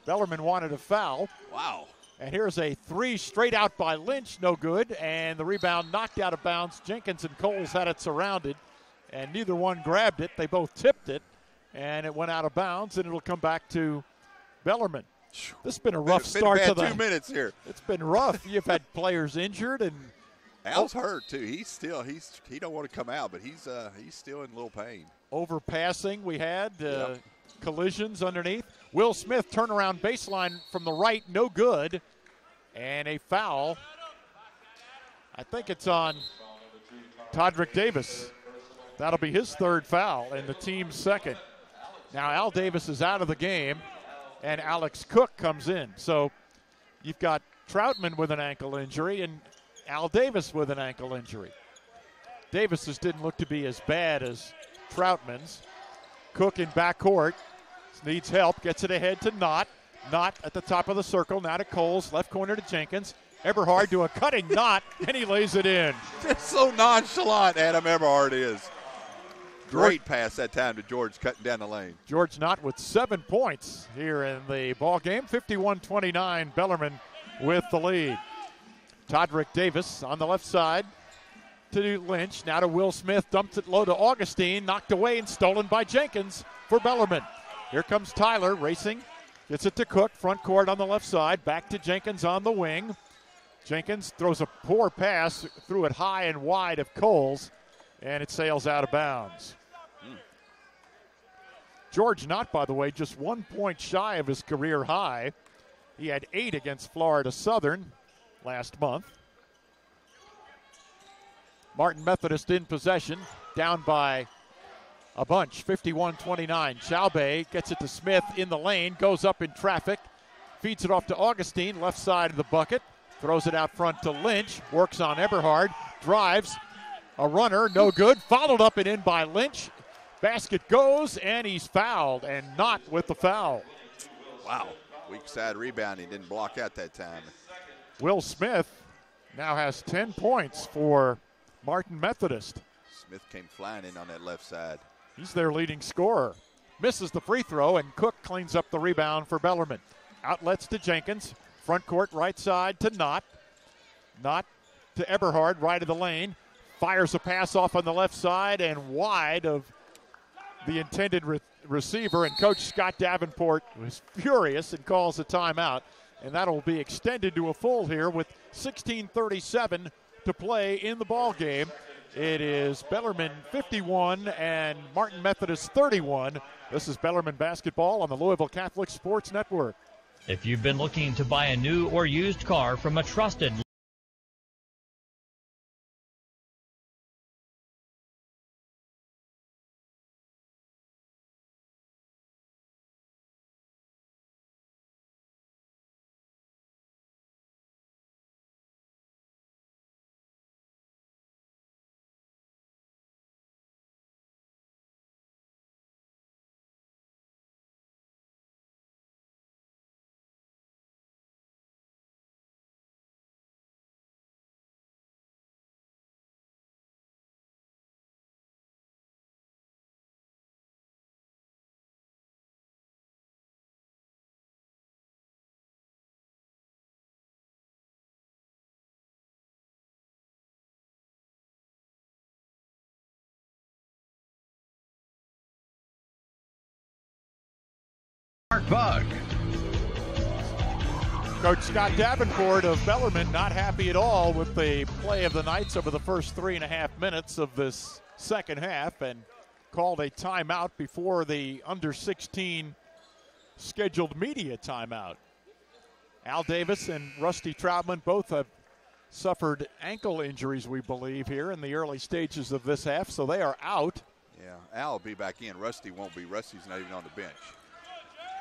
Bellarmine wanted a foul.
Wow.
And here's a three straight out by Lynch, no good, and the rebound knocked out of bounds. Jenkins and Coles had it surrounded, and neither one grabbed it. They both tipped it, and it went out of bounds, and it'll come back to Bellarmine. This has been a rough start to the
2 minutes here.
It's been rough. You've had players injured, and
Al's hurt too. He don't want to come out, but he's still in a little pain.
Overpassing we had, collisions underneath. Will Smith turnaround baseline from the right, no good, and a foul. I think it's on Todrick Davis. That'll be his third foul and the team's second. Now Al Davis is out of the game, and Alex Cook comes in. So you've got Troutman with an ankle injury and Al Davis with an ankle injury. Davis's didn't look to be as bad as Troutman's. Cook in backcourt needs help, gets it ahead to Knott. Knott at the top of the circle, now to Coles, left corner to Jenkins. Eberhard to a cutting Knott, and he lays it in.
Just so nonchalant, Adam Eberhard is. Great pass that time to George cutting down the lane.
George Knott with 7 points here in the ball game. 51-29, Bellarmine with the lead. Todrick Davis on the left side to Lynch. Now to Will Smith, dumps it low to Augustine, knocked away and stolen by Jenkins for Bellarmine. Here comes Tyler racing, gets it to Cook, front court on the left side, back to Jenkins on the wing. Jenkins throws a poor pass, threw it high and wide of Coles, and it sails out of bounds. George Knott, by the way, just 1 point shy of his career high. He had 8 against Florida Southern last month. Martin Methodist in possession, down by a bunch, 51-29. Chaubey gets it to Smith in the lane, goes up in traffic, feeds it off to Augustine, left side of the bucket, throws it out front to Lynch, works on Eberhard, drives, a runner, no good, followed up and in by Lynch. Basket goes, and he's fouled, and not with the foul.
Wow, weak side rebounding, didn't block out that time.
Will Smith now has 10 points for Martin Methodist.
Smith came flying in on that left side.
He's their leading scorer. Misses the free throw, and Cook cleans up the rebound for Bellarmine. Outlets to Jenkins. Front court right side to Knott. Knott to Eberhard, right of the lane. Fires a pass off on the left side and wide of the intended receiver. And Coach Scott Davenport was furious and calls a timeout. And that'll be extended to a full here with 16:37 to play in the ball game. It is Bellarmine 51 and Martin Methodist 31. This is Bellarmine basketball on the Louisville Catholic Sports Network.
If you've been looking to buy a new or used car from a trusted
Bug.
Coach Scott Davenport of Bellarmine not happy at all with the play of the Knights over the first 3.5 minutes of this second half and called a timeout before the under-16 scheduled media timeout. Al Davis and Rusty Troutman both have suffered ankle injuries, we believe, here in the early stages of this half, so they are out.
Yeah, Al will be back in. Rusty won't be. Rusty's not even on the bench.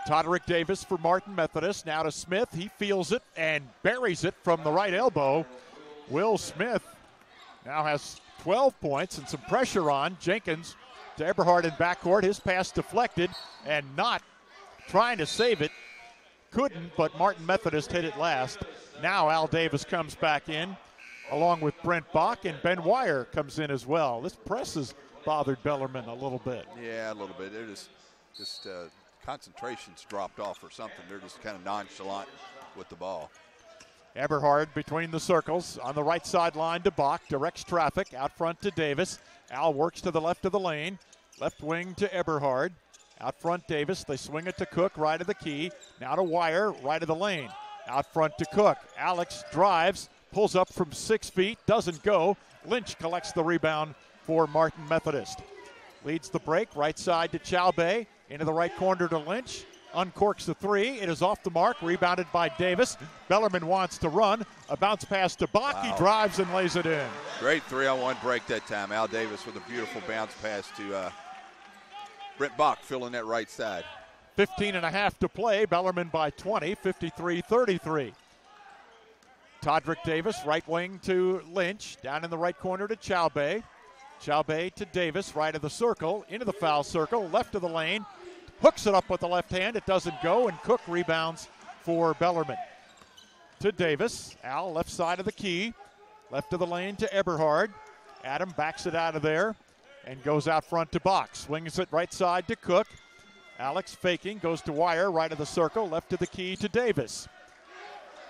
Todrick Davis for Martin Methodist. Now to Smith. He feels it and buries it from the right elbow. Will Smith now has 12 points and some pressure on. Jenkins to Eberhard in backcourt. His pass deflected and not trying to save it. Couldn't, but Martin Methodist hit it last. Now Al Davis comes back in along with Brent Bach, and Ben Wire comes in as well. This press has bothered Bellarmine a little bit.
Yeah, a little bit. They're just concentration's dropped off or something. They're just kind of nonchalant with the ball.
Eberhard between the circles on the right sideline to Bach, directs traffic out front to Davis. Al works to the left of the lane, left wing to Eberhard. Out front Davis, they swing it to Cook, right of the key. Now to Wire, right of the lane. Out front to Cook. Alex drives, pulls up from 6 feet, doesn't go. Lynch collects the rebound for Martin Methodist. Leads the break, right side to Chaubey, into the right corner to Lynch. Uncorks the three. It is off the mark, rebounded by Davis. Bellarmine wants to run. A bounce pass to Bach. Wow. He drives and lays it in.
Great 3-on-1 break that time. Al Davis with a beautiful bounce pass to Brent Bach filling that right side.
15.5 to play. Bellarmine by 20, 53-33. Todrick Davis, right wing to Lynch. Down in the right corner to Chaubey. Chaubey to Davis, right of the circle, into the foul circle, left of the lane. Hooks it up with the left hand. It doesn't go, and Cook rebounds for Bellarmine. To Davis. Al, left side of the key. Left of the lane to Eberhard. Adam backs it out of there and goes out front to Bach. Swings it right side to Cook. Alex faking, goes to Wire, right of the circle, left of the key to Davis.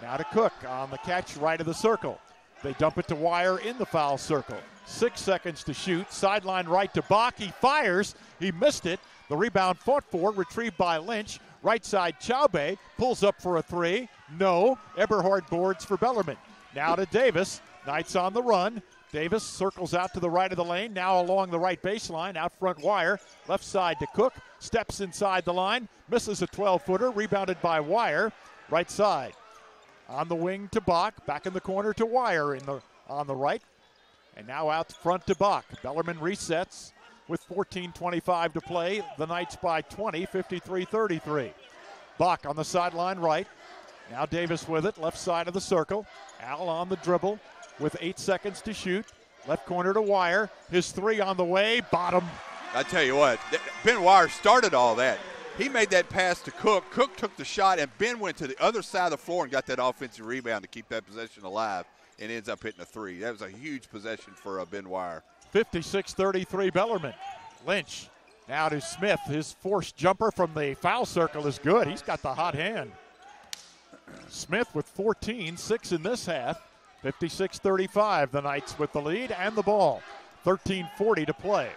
Now to Cook on the catch, right of the circle. They dump it to Wire in the foul circle. 6 seconds to shoot. Sideline right to Bach. He fires. He missed it. The rebound fought for, retrieved by Lynch. Right side Chaubey pulls up for a three. No. Eberhard boards for Bellarmine. Now to Davis. Knights on the run. Davis circles out to the right of the lane. Now along the right baseline. Out front Wire. Left side to Cook. Steps inside the line. Misses a 12-footer. Rebounded by Wire. Right side. On the wing to Bach. Back in the corner to Wire on the right. And now out front to Bach. Bellarmine resets with 14:25 to play. The Knights by 20, 53-33. Bach on the sideline right. Now Davis with it, left side of the circle. Al on the dribble with 8 seconds to shoot. Left corner to Wire. His three on the way, bottom.
I tell you what, Ben Wire started all that. He made that pass to Cook. Cook took the shot, and Ben went to the other side of the floor and got that offensive rebound to keep that possession alive, and ends up hitting a three. That was a huge possession for Ben Wire.
56-33 Bellarmine. Lynch now to Smith. His forced jumper from the foul circle is good. He's got the hot hand. Smith with 14, 6 in this half. 56-35, the Knights with the lead and the ball. 13:40 to play.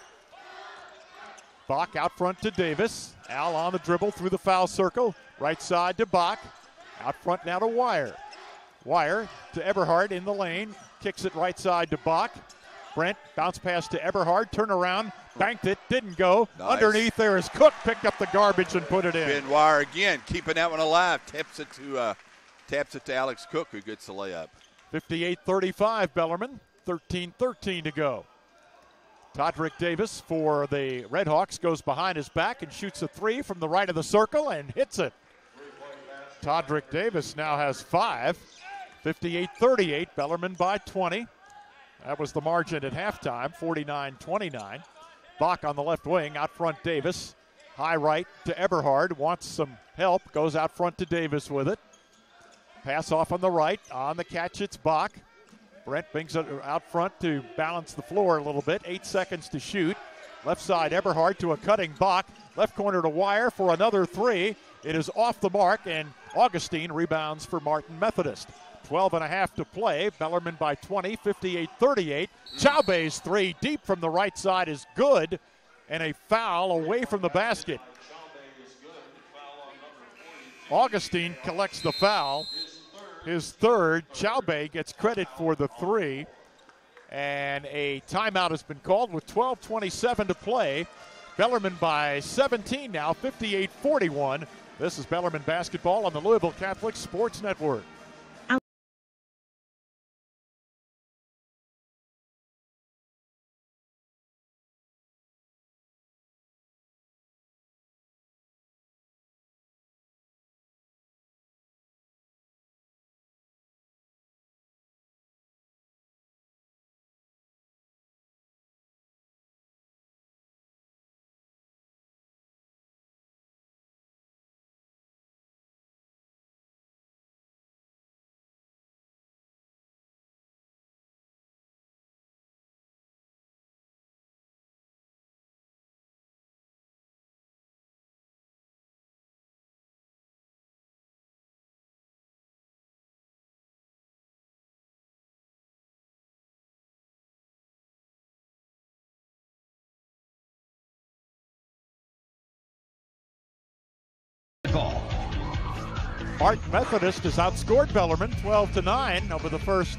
Bach out front to Davis. Al on the dribble through the foul circle. Right side to Bach. Out front now to Wire. Wire to Eberhard in the lane. Kicks it right side to Bach. Brent, bounce pass to Eberhard, turn around, banked it, didn't go. Nice. Underneath there is Cook, picked up the garbage and put it in.
Ben Wire again, keeping that one alive. Taps it to Alex Cook, who gets the layup.
58-35 Bellarmine, 13:13 to go. Todrick Davis for the Redhawks goes behind his back and shoots a three from the right of the circle and hits it. Todrick Davis now has 5. 58-38, Bellarmine by 20. That was the margin at halftime, 49-29. Bach on the left wing, out front Davis. High right to Eberhard, wants some help, goes out front to Davis with it. Pass off on the right, on the catch it's Bach. Brent brings it out front to balance the floor a little bit. 8 seconds to shoot. Left side Eberhard to a cutting Bach. Left corner to Wire for another three. It is off the mark, and Augustine rebounds for Martin Methodist. 12.5 to play. Bellarmine by 20, 58-38. Chaubey's three deep from the right side is good, and a foul away from the basket. Augustine collects the foul. His third. Chaubey gets credit for the three. And a timeout has been called with 12:27 to play. Bellarmine by 17 now, 58-41. This is Bellarmine basketball on the Louisville Catholic Sports Network.
basketball.
Martin Methodist has outscored Bellarmine 12-9 over the first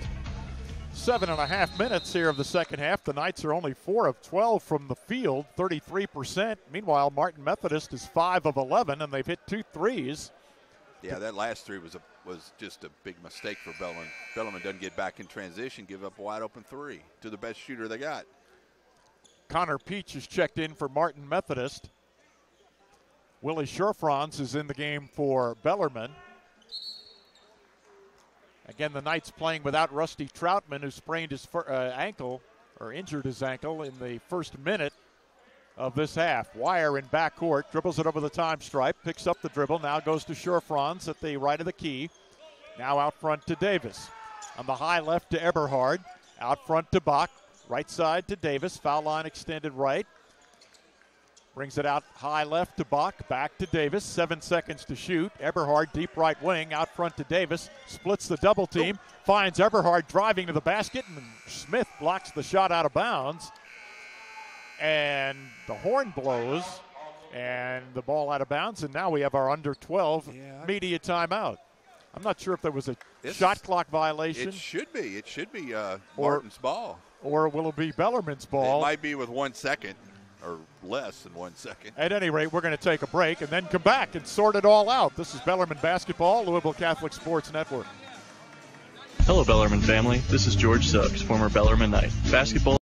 7.5 minutes here of the second half. The Knights are only 4 of 12 from the field, 33%. Meanwhile, Martin Methodist is 5 of 11, and they've hit 2 threes.
Yeah, that last three was just a big mistake for Bellarmine. Bellarmine doesn't get back in transition, give up a wide open three to the best shooter they got.
Connor Peach is checked in for Martin Methodist. Willie Scherfrans is in the game for Bellarmine. Again, the Knights playing without Rusty Troutman, who sprained his ankle, or injured his ankle in the first minute of this half. Wire in backcourt, dribbles it over the time stripe, picks up the dribble, now goes to Scherfrans at the right of the key. Now out front to Davis. On the high left to Eberhard, out front to Bach, right side to Davis, foul line extended right. Brings it out high left to Bach, back to Davis, 7 seconds to shoot. Eberhard deep right wing, out front to Davis, splits the double team, finds Eberhard driving to the basket, and Smith blocks the shot out of bounds. And the horn blows, and the ball out of bounds, and now we have our under 12 media timeout. I'm not sure if there was a shot clock violation.
It should be. It should be Martin's ball.
Or will it be Bellarmine's ball?
It might be with 1 second. Or less than 1 second.
At any rate, we're going to take a break and then come back and sort it all out. This is Bellarmine Basketball, Louisville Catholic Sports Network.
Hello, Bellarmine family. This is George Suggs, former Bellarmine Knight. Basketball.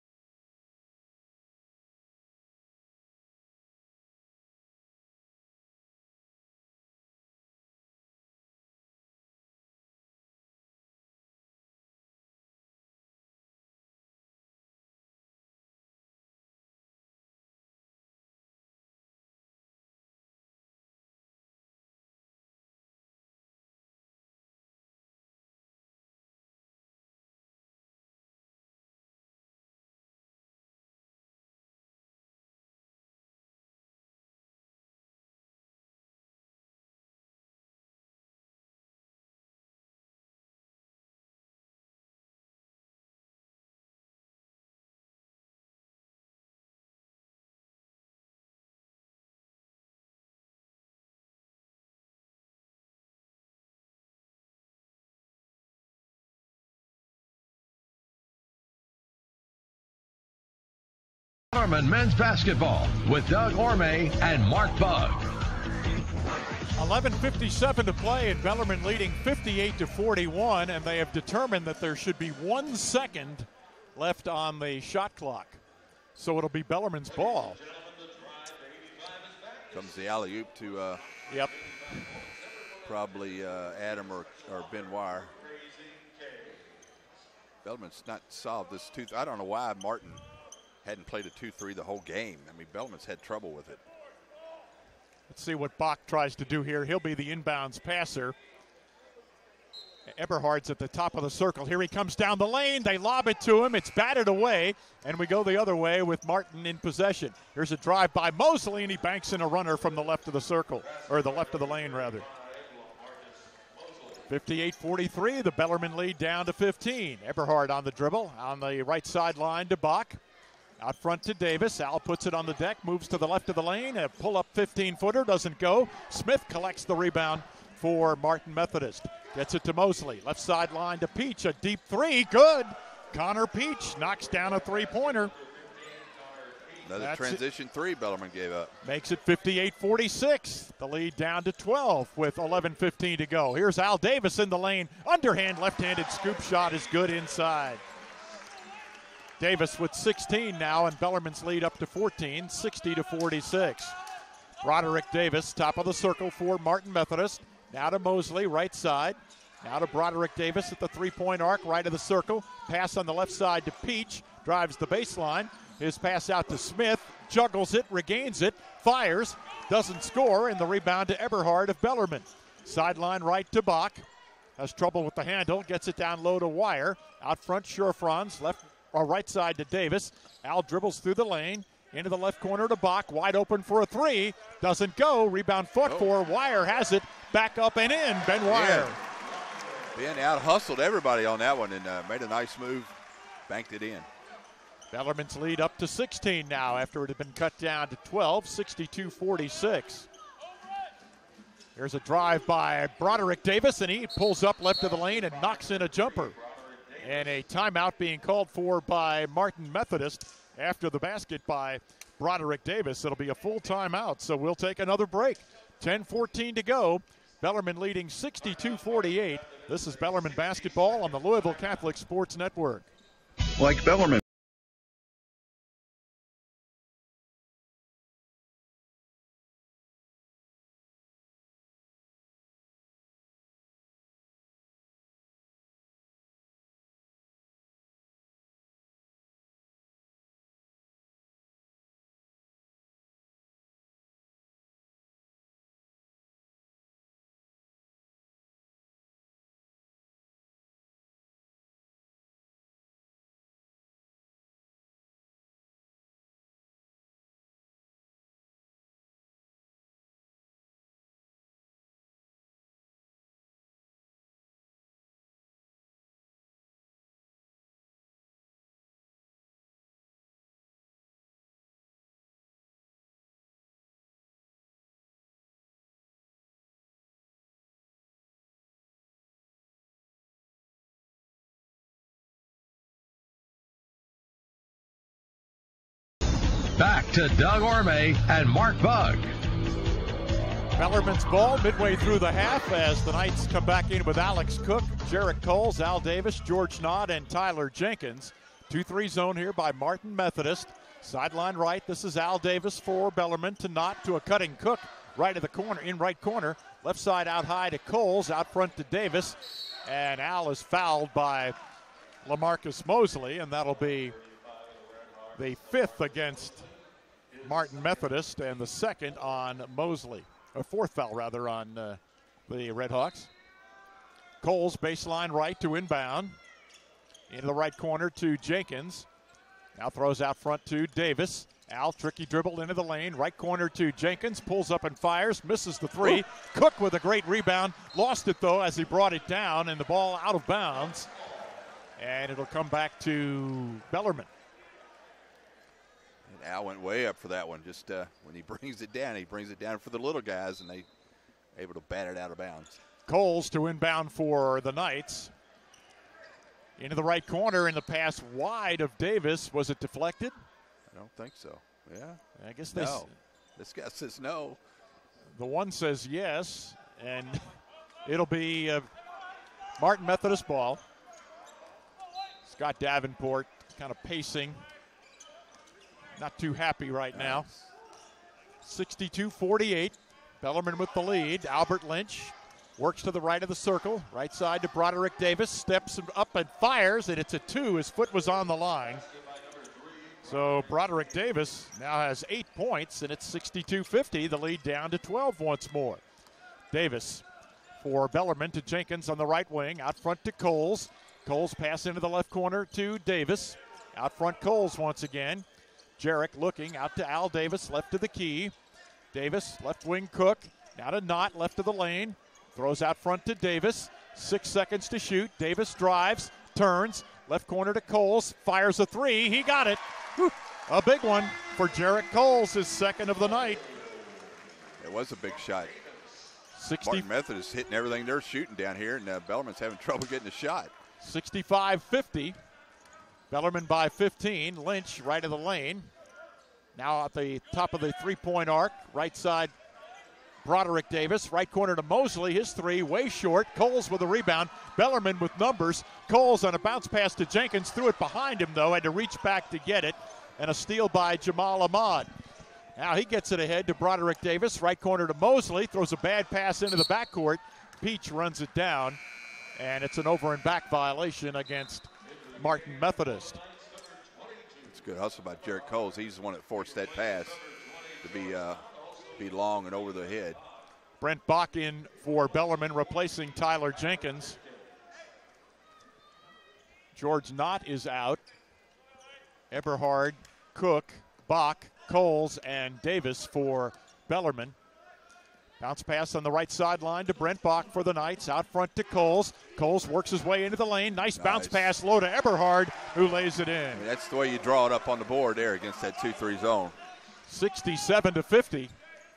Bellarmine men's basketball with Doug Orme and Mark Bugg.
11:57 to play, and Bellarmine leading 58-41, and they have determined that there should be 1 second left on the shot clock. So it'll be Bellarmine's ball.
Comes the alley-oop to probably Adam or Benoit. Bellarmine's not solved this 2. I don't know why Martin hadn't played a 2-3 the whole game. I mean, Bellarmine's had trouble with it.
Let's see what Bach tries to do here. He'll be the inbounds passer. Eberhard's at the top of the circle. Here he comes down the lane. They lob it to him. It's batted away, and we go the other way with Martin in possession. Here's a drive by Mosley, and he banks in a runner from the left of the circle, or the left of the lane, rather. 58-43, the Bellarmine lead down to 15. Eberhard on the dribble, on the right sideline to Bach. Out front to Davis. Al puts it on the deck, moves to the left of the lane. A pull-up 15-footer doesn't go. Smith collects the rebound for Martin Methodist. Gets it to Mosley. Left sideline to Peach. A deep three. Good. Connor Peach knocks down a three-pointer.
Another transition three Bellarmine gave up.
Makes it 58-46. The lead down to 12 with 11:15 to go. Here's Al Davis in the lane. Underhand left-handed scoop shot is good inside. Davis with 16 now, and Bellarmine's lead up to 14, 60-46. Broderick Davis, top of the circle for Martin Methodist. Now to Mosley, right side. Now to Broderick Davis at the three-point arc, right of the circle. Pass on the left side to Peach, drives the baseline. His pass out to Smith, juggles it, regains it, fires, doesn't score, and the rebound to Eberhard of Bellarmine. Sideline right to Bach. Has trouble with the handle, gets it down low to Wire. Out front, Scherfrans, left or right side to Davis. Al dribbles through the lane, into the left corner to Bach, wide open for a three. Doesn't go, rebound fought for. Wire has it, back up and in, Ben Wire.
Ben out-hustled everybody on that one and made a nice move, banked it in.
Bellarmine's lead up to 16 now after it had been cut down to 12, 62-46. There's a drive by Broderick Davis, and he pulls up left of the lane and knocks in a jumper. And a timeout being called for by Martin Methodist after the basket by Broderick Davis. It'll be a full timeout, so we'll take another break. 10:14 to go. Bellarmine leading 62-48. This is Bellarmine basketball on the Louisville Catholic Sports Network.
Like Bellarmine.
Back to Doug Orme and Mark Bug.
Bellarmine's ball midway through the half as the Knights come back in with Alex Cook, Jarrett Coles, Al Davis, George Nod, and Tyler Jenkins. 2-3 zone here by Martin Methodist. Sideline right, this is Al Davis for Bellarmine to Nott to a cutting Cook. Right of the corner, in right corner. Left side out high to Coles, out front to Davis. And Al is fouled by LaMarcus Mosley, and that'll be the fifth against Martin Methodist and the second on Mosley. A fourth foul, rather, on the Redhawks. Coles, baseline right to inbound. Into the right corner to Jenkins. Now throws out front to Davis. Al, tricky dribble into the lane. Right corner to Jenkins. Pulls up and fires. Misses the three. Cook with a great rebound. Lost it, though, as he brought it down, and the ball out of bounds. And it'll come back to Bellarmine.
Al went way up for that one. Just when he brings it down for the little guys, and they able to bat it out of bounds.
Coles to inbound for the Knights. Into the right corner in the pass wide of Davis. Was it deflected?
I don't think so. Yeah.
I guess
no. This guy says no.
The one says yes, and it'll be Martin Methodist ball. Scott Davenport kind of pacing. Not too happy right now. 62-48. Bellarmine with the lead. Albert Lynch works to the right of the circle. Right side to Broderick Davis. Steps up and fires, and it's a two. His foot was on the line. So Broderick Davis now has 8 points, and it's 62-50. The lead down to 12 once more. Davis for Bellarmine to Jenkins on the right wing. Out front to Coles. Coles pass into the left corner to Davis. Out front Coles once again. Jarrett looking out to Al Davis, left of the key. Davis, left wing Cook. Now to Nott, left of the lane. Throws out front to Davis. 6 seconds to shoot. Davis drives, turns. Left corner to Coles. Fires a three. He got it. Whew. A big one for Jarrett Coles, his second of the night.
It was a big shot. Martin Methodist hitting everything they're shooting down here, and Bellarmine's having trouble getting a shot.
65-50. Bellarmine by 15. Lynch right of the lane. Now at the top of the three-point arc. Right side, Broderick Davis. Right corner to Mosley. His three way short. Coles with a rebound. Bellarmine with numbers. Coles on a bounce pass to Jenkins. Threw it behind him, though. Had to reach back to get it. And a steal by Jamal Ahmad. Now he gets it ahead to Broderick Davis. Right corner to Mosley. Throws a bad pass into the backcourt. Peach runs it down. And it's an over and back violation against Martin Methodist.
It's a good hustle by Jarrett Coles. He's the one that forced that pass to be long and over the head.
Brent Bach in for Bellarmine, replacing Tyler Jenkins. George Nott is out. Eberhard, Cook, Bach, Coles, and Davis for Bellarmine. Bounce pass on the right sideline to Brent Bach for the Knights. Out front to Coles. Coles works his way into the lane. Nice bounce pass low to Eberhard, who lays it in.
I mean, that's the way you draw it up on the board there against that 2-3 zone.
67-50.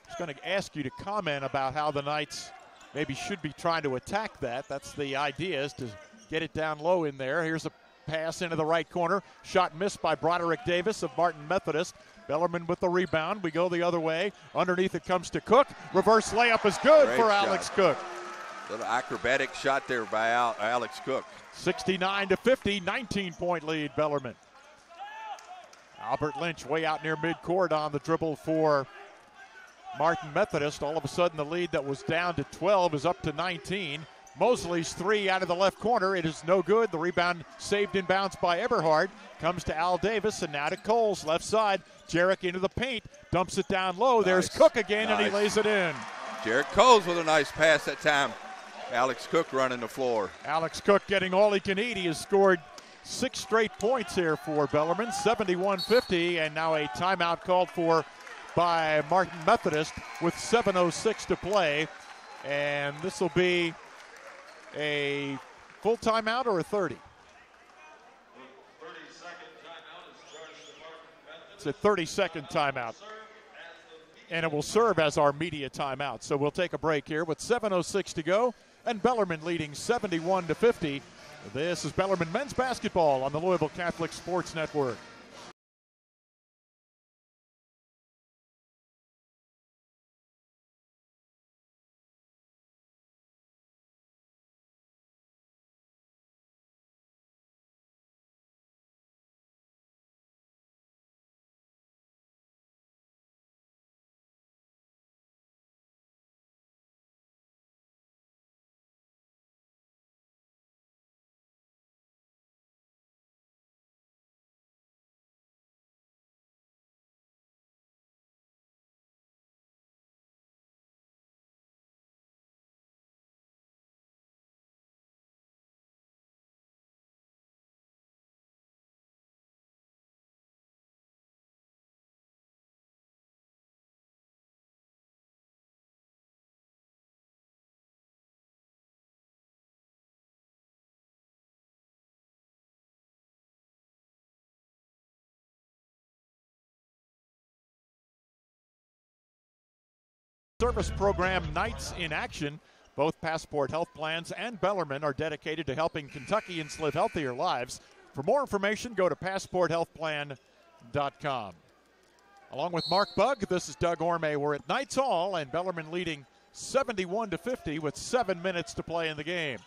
was going to ask you to comment about how the Knights maybe should be trying to attack that. That's the idea, is to get it down low in there. Here's a pass into the right corner. Shot missed by Broderick Davis of Martin Methodist. Bellarmine with the rebound. We go the other way. Underneath it comes to Cook. Reverse layup is good for Alex Cook.
Little acrobatic shot there by Alex Cook.
69-50, 19-point lead, Bellarmine. Albert Lynch way out near midcourt on the dribble for Martin Methodist. All of a sudden the lead that was down to 12 is up to 19. Mosley's three out of the left corner. It is no good. The rebound saved in bounds by Eberhard. Comes to Al Davis, and now to Coles, left side. Jarek into the paint, dumps it down low. Nice. There's Cook again, and he lays it in.
Jarek Coles with a nice pass that time. Alex Cook running the floor.
Alex Cook getting all he can eat. He has scored 6 straight points here for Bellarmine, 71-50, and now a timeout called for by Martin Methodist with 7:06 to play. And this will be a full timeout or a 30?
30-second timeout is charged to Martin Methodist.
It's a 30-second timeout. And it will serve as our media timeout. So we'll take a break here with 7:06 to go, and Bellarmine leading 71-50. This is Bellarmine men's basketball on the Louisville Catholic Sports Network. Service program Knights in action. Both Passport Health Plans and Bellarmine are dedicated to helping Kentuckians live healthier lives. For more information, go to passporthealthplan.com. Along with Mark Bugg, this is Doug Orme. We're at Knights Hall, and Bellarmine leading 71-50 with 7 minutes to play in the game.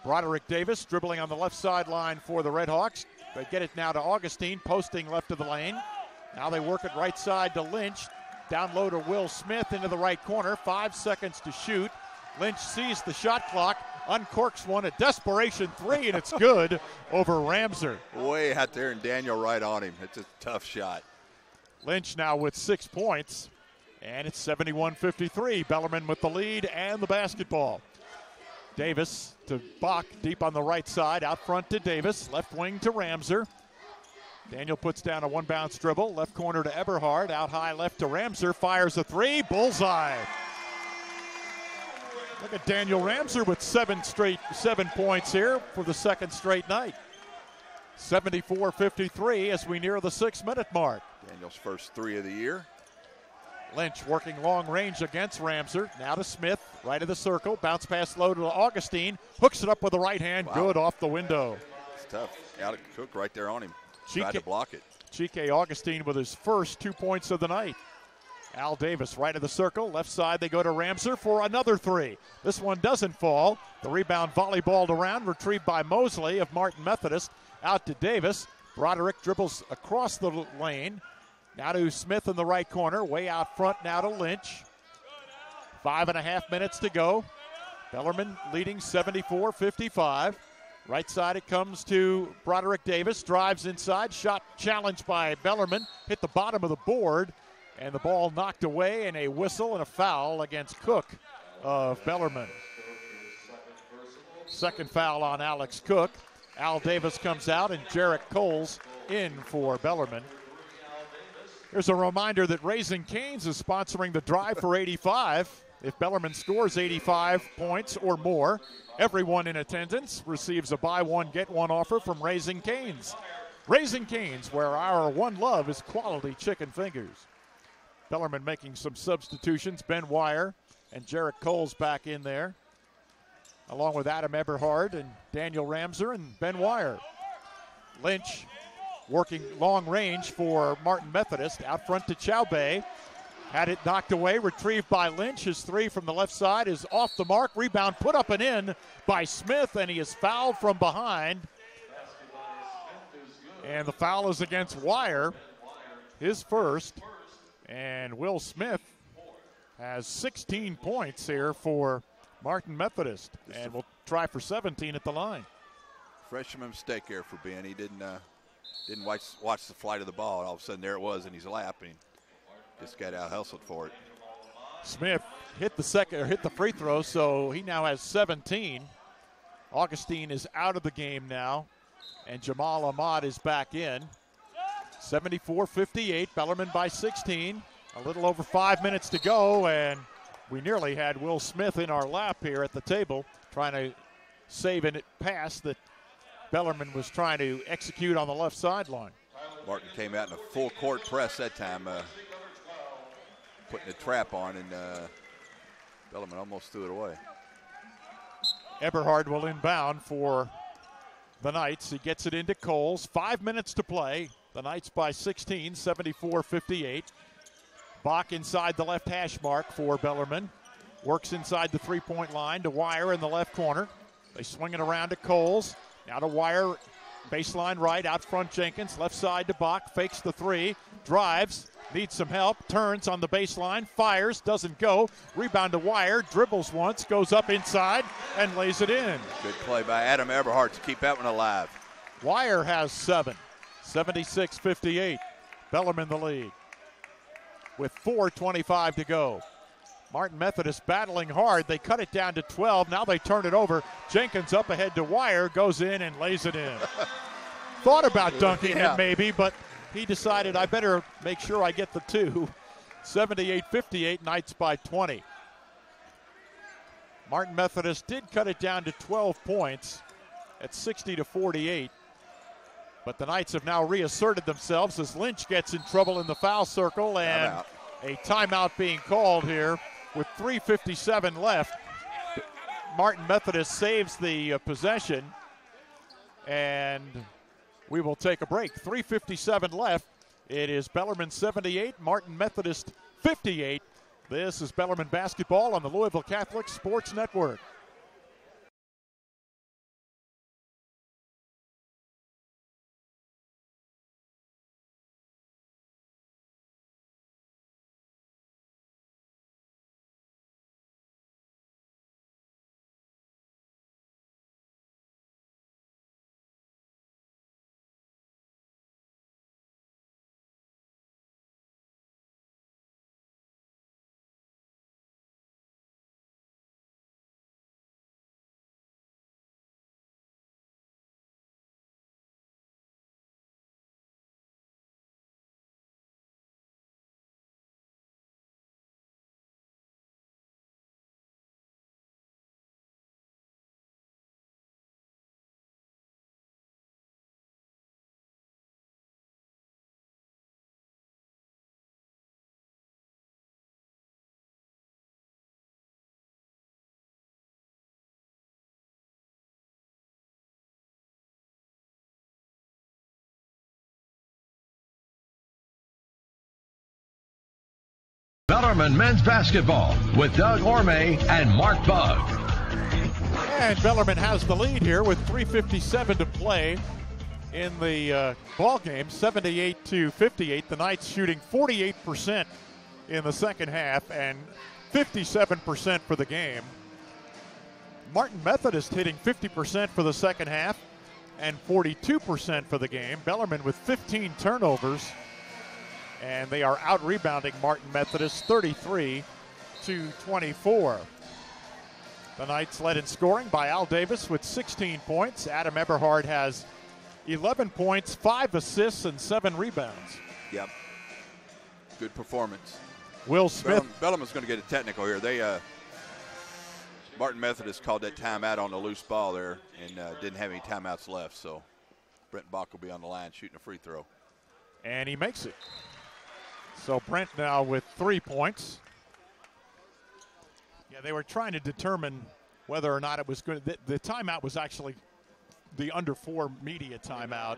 Broderick Davis dribbling on the left sideline for the Redhawks. They get it now to Augustine, posting left of the lane. Now they work it right side to Lynch. Down low to Will Smith into the right corner. 5 seconds to shoot. Lynch sees the shot clock, uncorks one, a desperation three, and it's good over Ramser.
Way out there, and Daniel right on him. It's a tough shot.
Lynch now with 6 points, and it's 71-53. Bellarmine with the lead and the basketball. Davis to Bach, deep on the right side, out front to Davis, left wing to Ramser. Daniel puts down a one-bounce dribble, left corner to Eberhard, out high left to Ramser, fires a three, bullseye. Look at Daniel Ramser with 7 points here for the second straight night. 74-53 as we near the 6-minute mark.
Daniel's first 3 of the year.
Lynch working long range against Ramser. Now to Smith, right of the circle, bounce pass low to Augustine, hooks it up with the right hand, good off the window.
It's tough. Alex Cook right there on him. Tried to block it.
Chike Augustine with his first 2 points of the night. Al Davis right of the circle. Left side they go to Ramser for another three. This one doesn't fall. The rebound volleyballed around, retrieved by Mosley of Martin Methodist. Out to Davis. Broderick dribbles across the lane. Now to Smith in the right corner. Way out front now to Lynch. 5.5 minutes to go. Bellarmine leading 74-55. Right side it comes to Broderick Davis, drives inside, shot challenged by Bellarmine, hit the bottom of the board, and the ball knocked away, and a whistle and a foul against Cook of Bellarmine. Second foul on Alex Cook. Al Davis comes out, and Jarek Coles in for Bellarmine. Here's a reminder that Raising Cane's is sponsoring the Drive for 85. If Bellarmine scores 85 points or more, everyone in attendance receives a buy one, get one offer from Raising Cane's. Raising Cane's, where our one love is quality chicken fingers. Bellarmine making some substitutions. Ben Wire and Jarrett Cole's back in there, along with Adam Eberhard and Daniel Ramser and Ben Wire. Lynch working long range for Martin Methodist. Out front to Chaubey. Had it knocked away, retrieved by Lynch. His three from the left side is off the mark. Rebound put up and in by Smith, and he is fouled from behind. And the foul is against Wire, his first. And Will Smith has 16 points here for Martin Methodist, and will try for 17 at the line.
Freshman mistake here for Ben. He didn't watch the flight of the ball. All of a sudden, there it was in his lap, and he just got out-hustled for it.
Smith hit the free throw, so he now has 17. Augustine is out of the game now, and Jamal Ahmad is back in. 74-58, Bellarmine by 16. A little over 5 minutes to go, and we nearly had Will Smith in our lap here at the table, trying to save a pass that Bellarmine was trying to execute on the left sideline.
Martin came out in a full court press that time, putting a trap on, and Bellarmine almost threw it away.
Eberhard will inbound for the Knights. He gets it into Coles. 5 minutes to play. The Knights by 16, 74-58. Bach inside the left hash mark for Bellarmine. Works inside the three-point line to Wire in the left corner. They swing it around to Coles. Now to Wire, baseline right, out front Jenkins. Left side to Bach, fakes the three, drives, needs some help, turns on the baseline, fires, doesn't go. Rebound to Wire, dribbles once, goes up inside, and lays it in.
Good play by Adam Eberhard to keep that one alive.
Wire has 7, 76-58. Bellarmine the lead with 4:25 to go. Martin Methodist battling hard. They cut it down to 12. Now they turn it over. Jenkins up ahead to Wire, goes in and lays it in. Thought about dunking it maybe, but he decided I better make sure I get the two. 78-58, Knights by 20. Martin Methodist did cut it down to 12 points at 60-48. But the Knights have now reasserted themselves as Lynch gets in trouble in the foul circle, and a timeout being called here with 3:57 left. Martin Methodist saves the possession, and we will take a break. 3:57 left. It is Bellarmine 78, Martin Methodist 58. This is Bellarmine basketball on the Louisville Catholic Sports Network.
Bellarmine men's basketball with Doug Orme and Mark Bugg.
And Bellarmine has the lead here with 3:57 to play in the ball game, 78-58. The Knights shooting 48% in the second half and 57% for the game. Martin Methodist hitting 50% for the second half and 42% for the game. Bellarmine with 15 turnovers, and they are out-rebounding Martin Methodist 33-24. The Knights led in scoring by Al Davis with 16 points. Adam Eberhard has 11 points, 5 assists, and 7 rebounds.
Yep. Good performance.
Will Smith.
Bellarmine's going to get a technical here. Martin Methodist called that timeout on the loose ball there and didn't have any timeouts left, so Brent Bach will be on the line shooting a free throw.
And he makes it. So Brent now with 3 points. Yeah, they were trying to determine whether or not it was good. The timeout was actually the under 4 media timeout,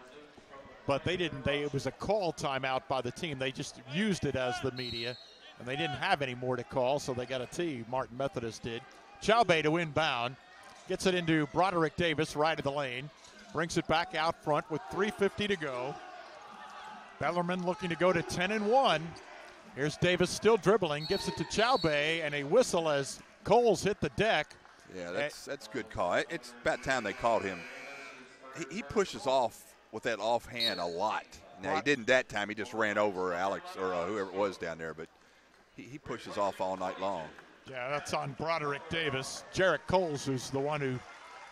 but they didn't. It was a call timeout by the team. They just used it as the media, and they didn't have any more to call, so they got a T. Martin Methodist did. Chaubey to inbound, gets it into Broderick Davis, right of the lane, brings it back out front with 3:50 to go. Bellarmine looking to go to 10-1. Here's Davis still dribbling, gives it to Chaubey, and a whistle as Coles hit the deck.
Yeah, that's a good call. It's about time they called him. He pushes off with that offhand a lot. Now, he didn't that time. He just ran over Alex or whoever it was down there, but he pushes off all night long.
Yeah, that's on Broderick Davis. Jarrett Coles, who's the one who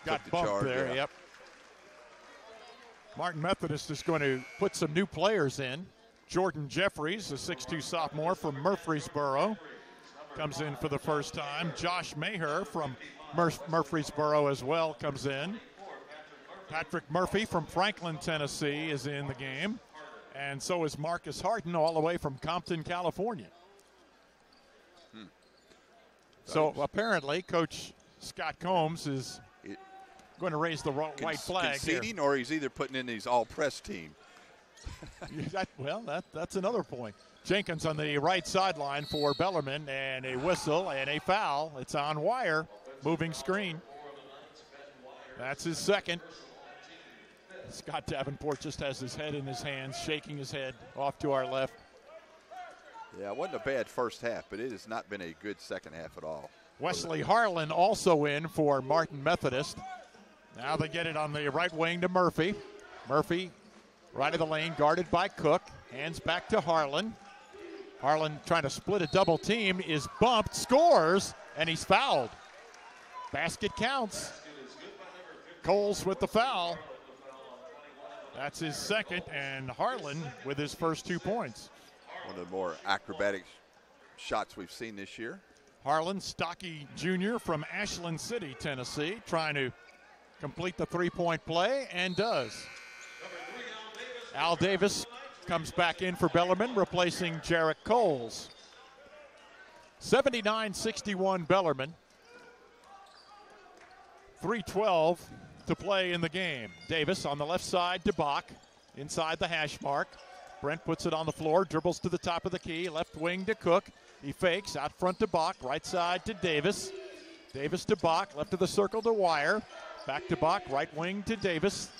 got bumped
charge,
there.
yeah.
Yep. Martin Methodist is going to put some new players in. Jordan Jeffries, a 6'2 sophomore from Murfreesboro, comes in for the first time. Josh Maher from Murfreesboro as well comes in. Patrick Murphy from Franklin, Tennessee is in the game. And so is Marcus Harden all the way from Compton, California. So apparently Coach Scott Combs is going to raise the white flag
conceding
here.
Or he's either putting in his all-press team.
That's another point. Jenkins on the right sideline for Bellarmine, and a whistle and a foul. It's on Wire, moving screen. That's his second. Scott Davenport just has his head in his hands, shaking his head off to our left.
Yeah, it wasn't a bad first half, but it has not been a good second half at all.
Wesley Harlan also in for Martin Methodist. Now they get it on the right wing to Murphy. Murphy, right of the lane, guarded by Cook. Hands back to Harlan. Harlan trying to split a double team, is bumped, scores, and he's fouled. Basket counts. Coles with the foul. That's his second, and Harlan with his first 2 points.
One of the more acrobatic shots we've seen this year.
Harlan, stocky junior from Ashland City, Tennessee, trying to complete the three-point play, and does. Al Davis comes back in for Bellarmine, replacing Jarrett Coles. 79-61 Bellarmine. 3:12 to play in the game. Davis on the left side to Bach, inside the hash mark. Brent puts it on the floor, dribbles to the top of the key, left wing to Cook. He fakes, out front to Bach, right side to Davis. Davis to Bach, left of the circle to Wire. Back to Bach, right wing to Davis.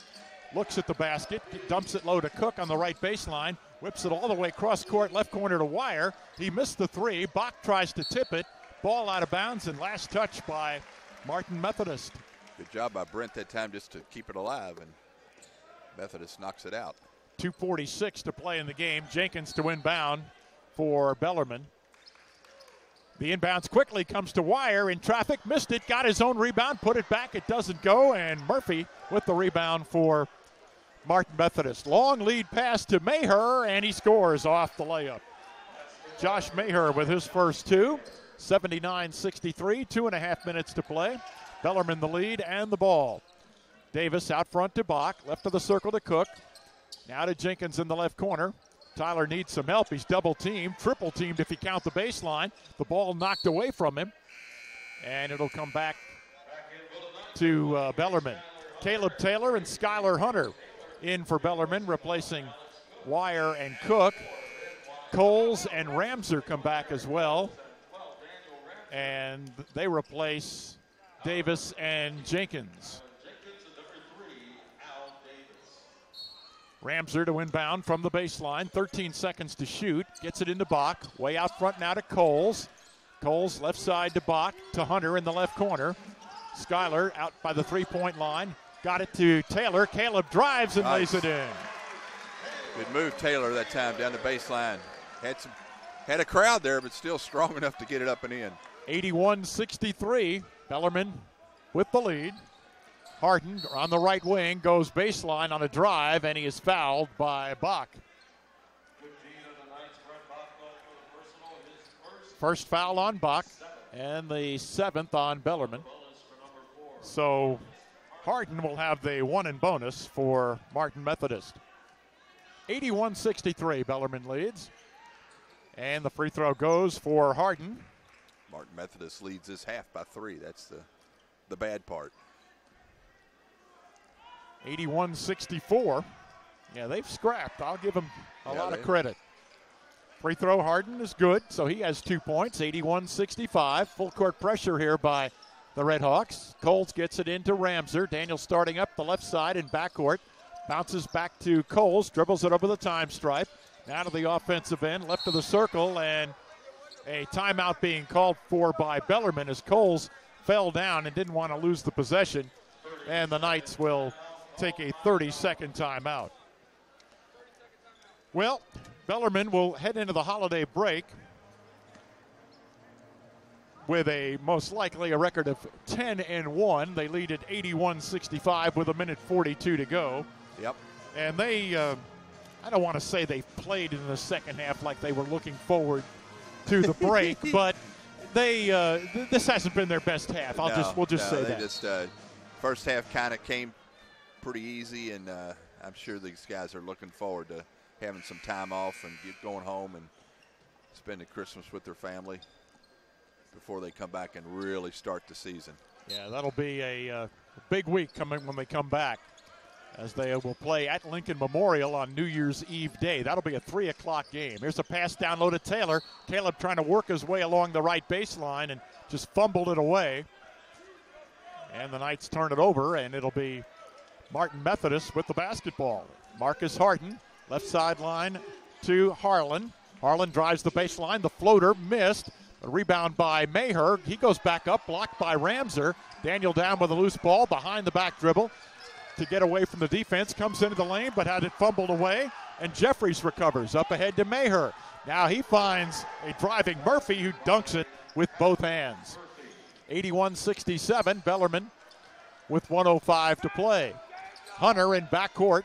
Looks at the basket, dumps it low to Cook on the right baseline, whips it all the way cross court, left corner to Wire. He missed the three. Bach tries to tip it. Ball out of bounds, and last touch by Martin Methodist.
Good job by Brent that time just to keep it alive, and Methodist knocks it out.
2:46 to play in the game. Jenkins to inbound for Bellarmine. The inbounds quickly comes to Wire in traffic, missed it, got his own rebound, put it back, it doesn't go, and Murphy with the rebound for Martin Methodist. Long lead pass to Maher, and he scores off the layup. Josh Maher with his first two. 79-63, 2.5 minutes to play. Bellarmine the lead and the ball. Davis out front to Bach, left of the circle to Cook. Now to Jenkins in the left corner. Tyler needs some help. He's double teamed, triple teamed if you count the baseline. The ball knocked away from him, and it'll come back to Bellarmine. Caleb Taylor and Skylar Hunter in for Bellarmine, replacing Wire and Cook. Coles and Ramser come back as well, and they replace Davis and Jenkins. Ramser to inbound from the baseline, 13 seconds to shoot, gets it into Bach, way out front now to Coles. Coles left side to Bach, to Hunter in the left corner. Skylar out by the three-point line, got it to Taylor. Caleb drives and lays it in.
Good move, Taylor, that time down the baseline. Had a crowd there, but still strong enough to get it up and in.
81-63, Bellarmine with the lead. Harden on the right wing goes baseline on a drive, and he is fouled by Bach. First foul on Bach, and the seventh on Bellarmine. So Harden will have the one in bonus for Martin Methodist. 81-63, Bellarmine leads. And the free throw goes for Harden.
Martin Methodist leads this half by 3. That's the bad part.
81-64. Yeah, they've scrapped. I'll give them a lot of credit. Free throw, Harden is good, so he has 2 points, 81-65. Full court pressure here by the Red Hawks. Coles gets it into Ramser. Daniel starting up the left side in backcourt. Bounces back to Coles, dribbles it over the time stripe. Now to the offensive end, left of the circle, and a timeout being called for by Bellarmine as Coles fell down and didn't want to lose the possession. And the Knights will take a 30-second timeout. Well, Bellarmine will head into the holiday break with most likely a record of 10-1. They lead at 81-65 with 1:42 to go.
Yep.
And they, I don't want to say they played in the second half like they were looking forward to the break, but they this hasn't been their best half. We'll just say that.
Just first half kind of came pretty easy, and I'm sure these guys are looking forward to having some time off and going home and spending Christmas with their family before they come back and really start the season.
Yeah, that'll be a big week coming when they come back, as they will play at Lincoln Memorial on New Year's Eve day. That'll be a 3 o'clock game. Here's a pass down low to Taylor. Caleb trying to work his way along the right baseline and just fumbled it away. And the Knights turn it over, and it'll be Martin Methodist with the basketball. Marcus Harden, left sideline to Harlan. Harlan drives the baseline. The floater missed. A rebound by Maher. He goes back up, blocked by Ramser. Daniel down with a loose ball behind the back dribble to get away from the defense. Comes into the lane, but had it fumbled away. And Jeffries recovers up ahead to Maher. Now he finds a driving Murphy who dunks it with both hands. 81-67, Bellarmine with 1:05 to play. Hunter in backcourt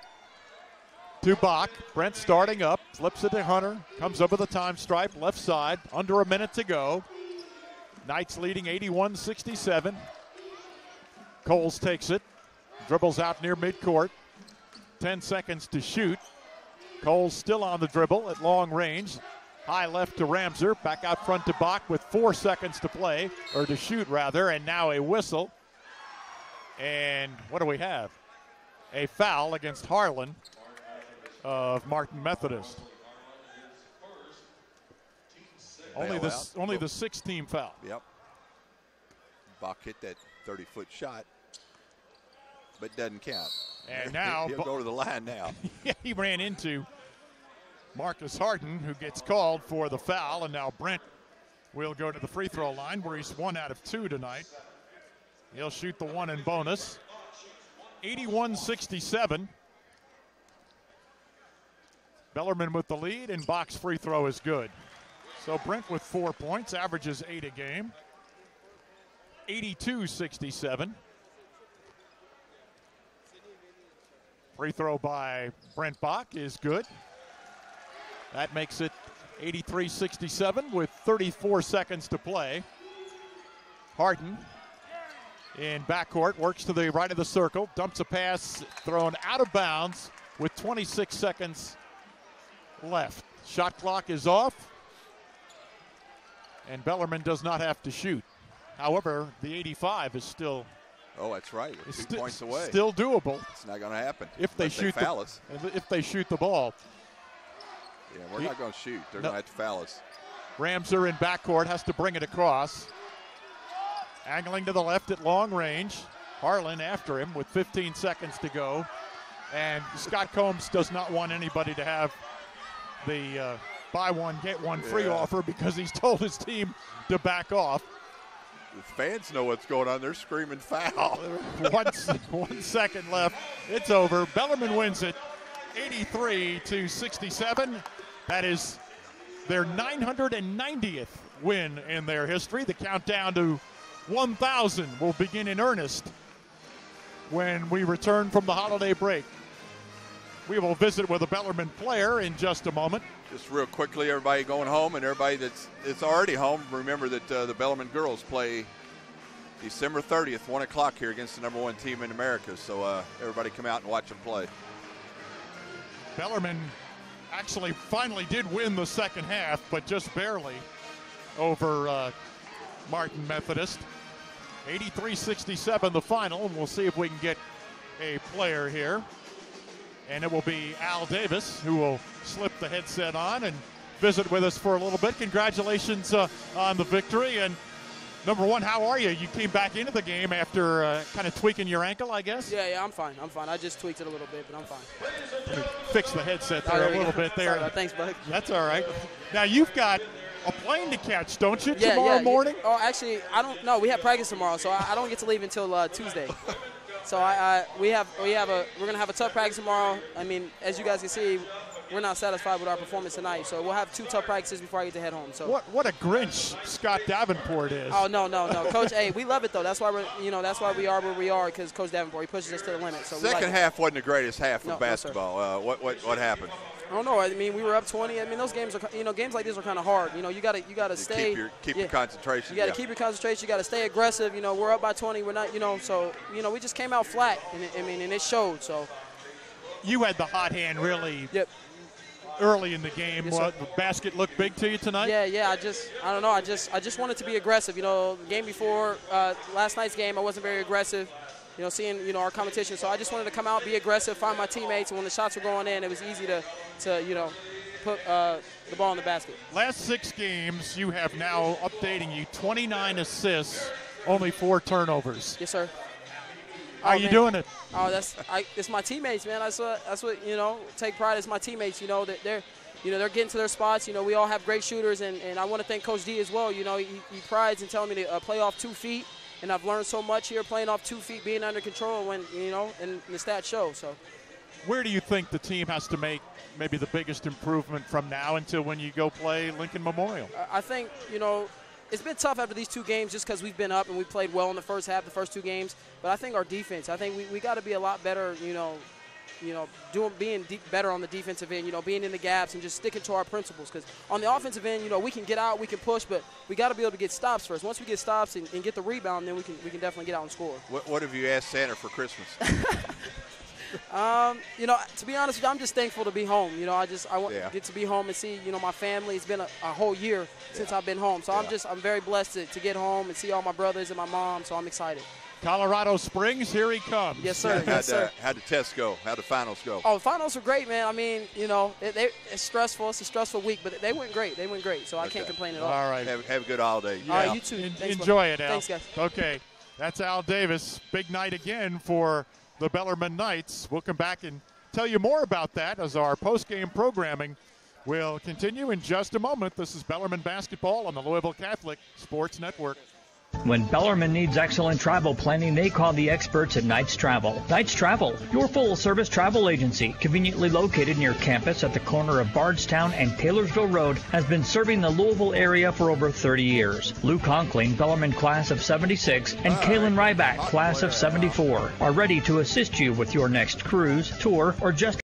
to Bach. Brent starting up, flips it to Hunter, comes over the time stripe, left side, under a minute to go. Knights leading 81-67. Coles takes it, dribbles out near midcourt. 10 seconds to shoot. Coles still on the dribble at long range. High left to Ramser, back out front to Bach with 4 seconds to play, or to shoot rather, and now a whistle. And what do we have? A foul against Harlan of Martin Methodist. Only the sixth team foul.
Yep. Bach hit that 30-foot shot, but doesn't count.
And now
he'll go to the line now.
Yeah, he ran into Marcus Harden, who gets called for the foul, and now Brent will go to the free throw line, where he's 1 out of 2 tonight. He'll shoot the one in bonus. 81-67. Bellarmine with the lead, and Bach's free throw is good. So Brent with 4 points, averages 8 a game. 82-67. Free throw by Brent Bach is good. That makes it 83-67 with 34 seconds to play. Harden in backcourt, works to the right of the circle, dumps a pass thrown out of bounds with 26 seconds left. Shot clock is off, and Bellarmine does not have to shoot. However, the 85 is still...
Oh, that's right. 2 points away.
Still doable.
It's not going to happen
if they shoot if they shoot the ball.
Yeah, we're not going to shoot. They're going to have to foul us.
Ramser in backcourt has to bring it across. Angling to the left at long range. Harlan after him with 15 seconds to go. And Scott Combs does not want anybody to have the buy one, get one free offer, because he's told his team to back off.
The fans know what's going on. They're screaming foul.
1 second left. It's over. Bellarmine wins it 83-67. That is their 990th win in their history. The countdown to 1,000 will begin in earnest when we return from the holiday break. We will visit with a Bellarmine player in just a moment.
Just real quickly, everybody going home and everybody that's already home, remember that the Bellarmine girls play December 30th, 1 o'clock here against the #1 team in America. So everybody come out and watch them play.
Bellarmine actually finally did win the second half, but just barely over Martin Methodist. 83-67 the final, and we'll see if we can get a player here. And it will be Al Davis who will slip the headset on and visit with us for a little bit. Congratulations on the victory. And number one, how are you? You came back into the game after kind of tweaking your ankle, I guess?
Yeah, I'm fine. I just tweaked it a little bit, but I'm fine.
Let me fix the headset there a little bit there.
Sorry, thanks, bud.
That's all right. Now, you've got a plane to catch, don't you, tomorrow morning?
Oh, actually, I don't know. We have practice tomorrow, so I don't get to leave until Tuesday. So we're gonna have a tough practice tomorrow. I mean, as you guys can see, we're not satisfied with our performance tonight. So we'll have 2 tough practices before I get to head home. So
what a Grinch Scott Davenport is.
Oh no, Coach. Hey, we love it though. That's why we are where we are, because Coach Davenport, he pushes us to the limit. So
second half wasn't the greatest half of basketball. What happened?
I don't know. I mean, we were up 20. I mean, those games are, games like this are kind of hard. You gotta stay.
Keep your concentration.
You gotta keep your concentration. You gotta stay aggressive. We're up by 20. We're not. So we just came out flat, and it showed. So
you had the hot hand really.
Yep.
Early in the game. The basket looked big to you tonight?
Yeah. I don't know. I just wanted to be aggressive. The game before last night's game, I wasn't very aggressive. Seeing our competition. So I just wanted to come out, be aggressive, find my teammates, and when the shots were going in, it was easy to put the ball in the basket.
Last 6 games, you have now updating you 29 assists, only 4 turnovers.
Yes, sir.
How are you doing it?
Oh, it's my teammates, man. That's what take pride. It's my teammates. That they're getting to their spots. We all have great shooters, and I want to thank Coach D as well. He prides in telling me to play off 2 feet, and I've learned so much here playing off 2 feet, being under control when and the stats show. So,
where do you think the team has to make maybe the biggest improvement from now until when you go play Lincoln Memorial?
I think it's been tough after these 2 games just because we've been up and we played well in the first half, the first 2 games. But I think our defense, I think we got to be a lot better, being better on the defensive end, being in the gaps and just sticking to our principles. Because on the offensive end, we can get out, we can push, but we got to be able to get stops first. Once we get stops and get the rebound, then we can definitely get out and score.
What have you asked Santa for Christmas?
To be honest with you, I'm just thankful to be home. I get to be home and see, my family. It's been a whole year since I've been home. So I'm very blessed to get home and see all my brothers and my mom. So I'm excited.
Colorado Springs, here he comes.
Yes, sir. Yes, sir.
How'd the tests go? How'd the finals go?
Oh, the finals were great, man. I mean, it's stressful. It's a stressful week, but they went great. So I can't complain at all.
All right.
Have a good holiday.
All right, you too.
Enjoy it, Al.
Thanks, guys.
Okay. That's Al Davis. Big night again for the Bellarmine Knights. We'll come back and tell you more about that as our post-game programming will continue in just a moment. This is Bellarmine basketball on the Louisville Catholic Sports Network.
When Bellarmine needs excellent travel planning, they call the experts at Knights Travel. Knights Travel, your full-service travel agency, conveniently located near campus at the corner of Bardstown and Taylorsville Road, has been serving the Louisville area for over 30 years. Lou Conkling, Bellarmine class of 76, and Kalen Ryback, class of 74, are ready to assist you with your next cruise, tour, or just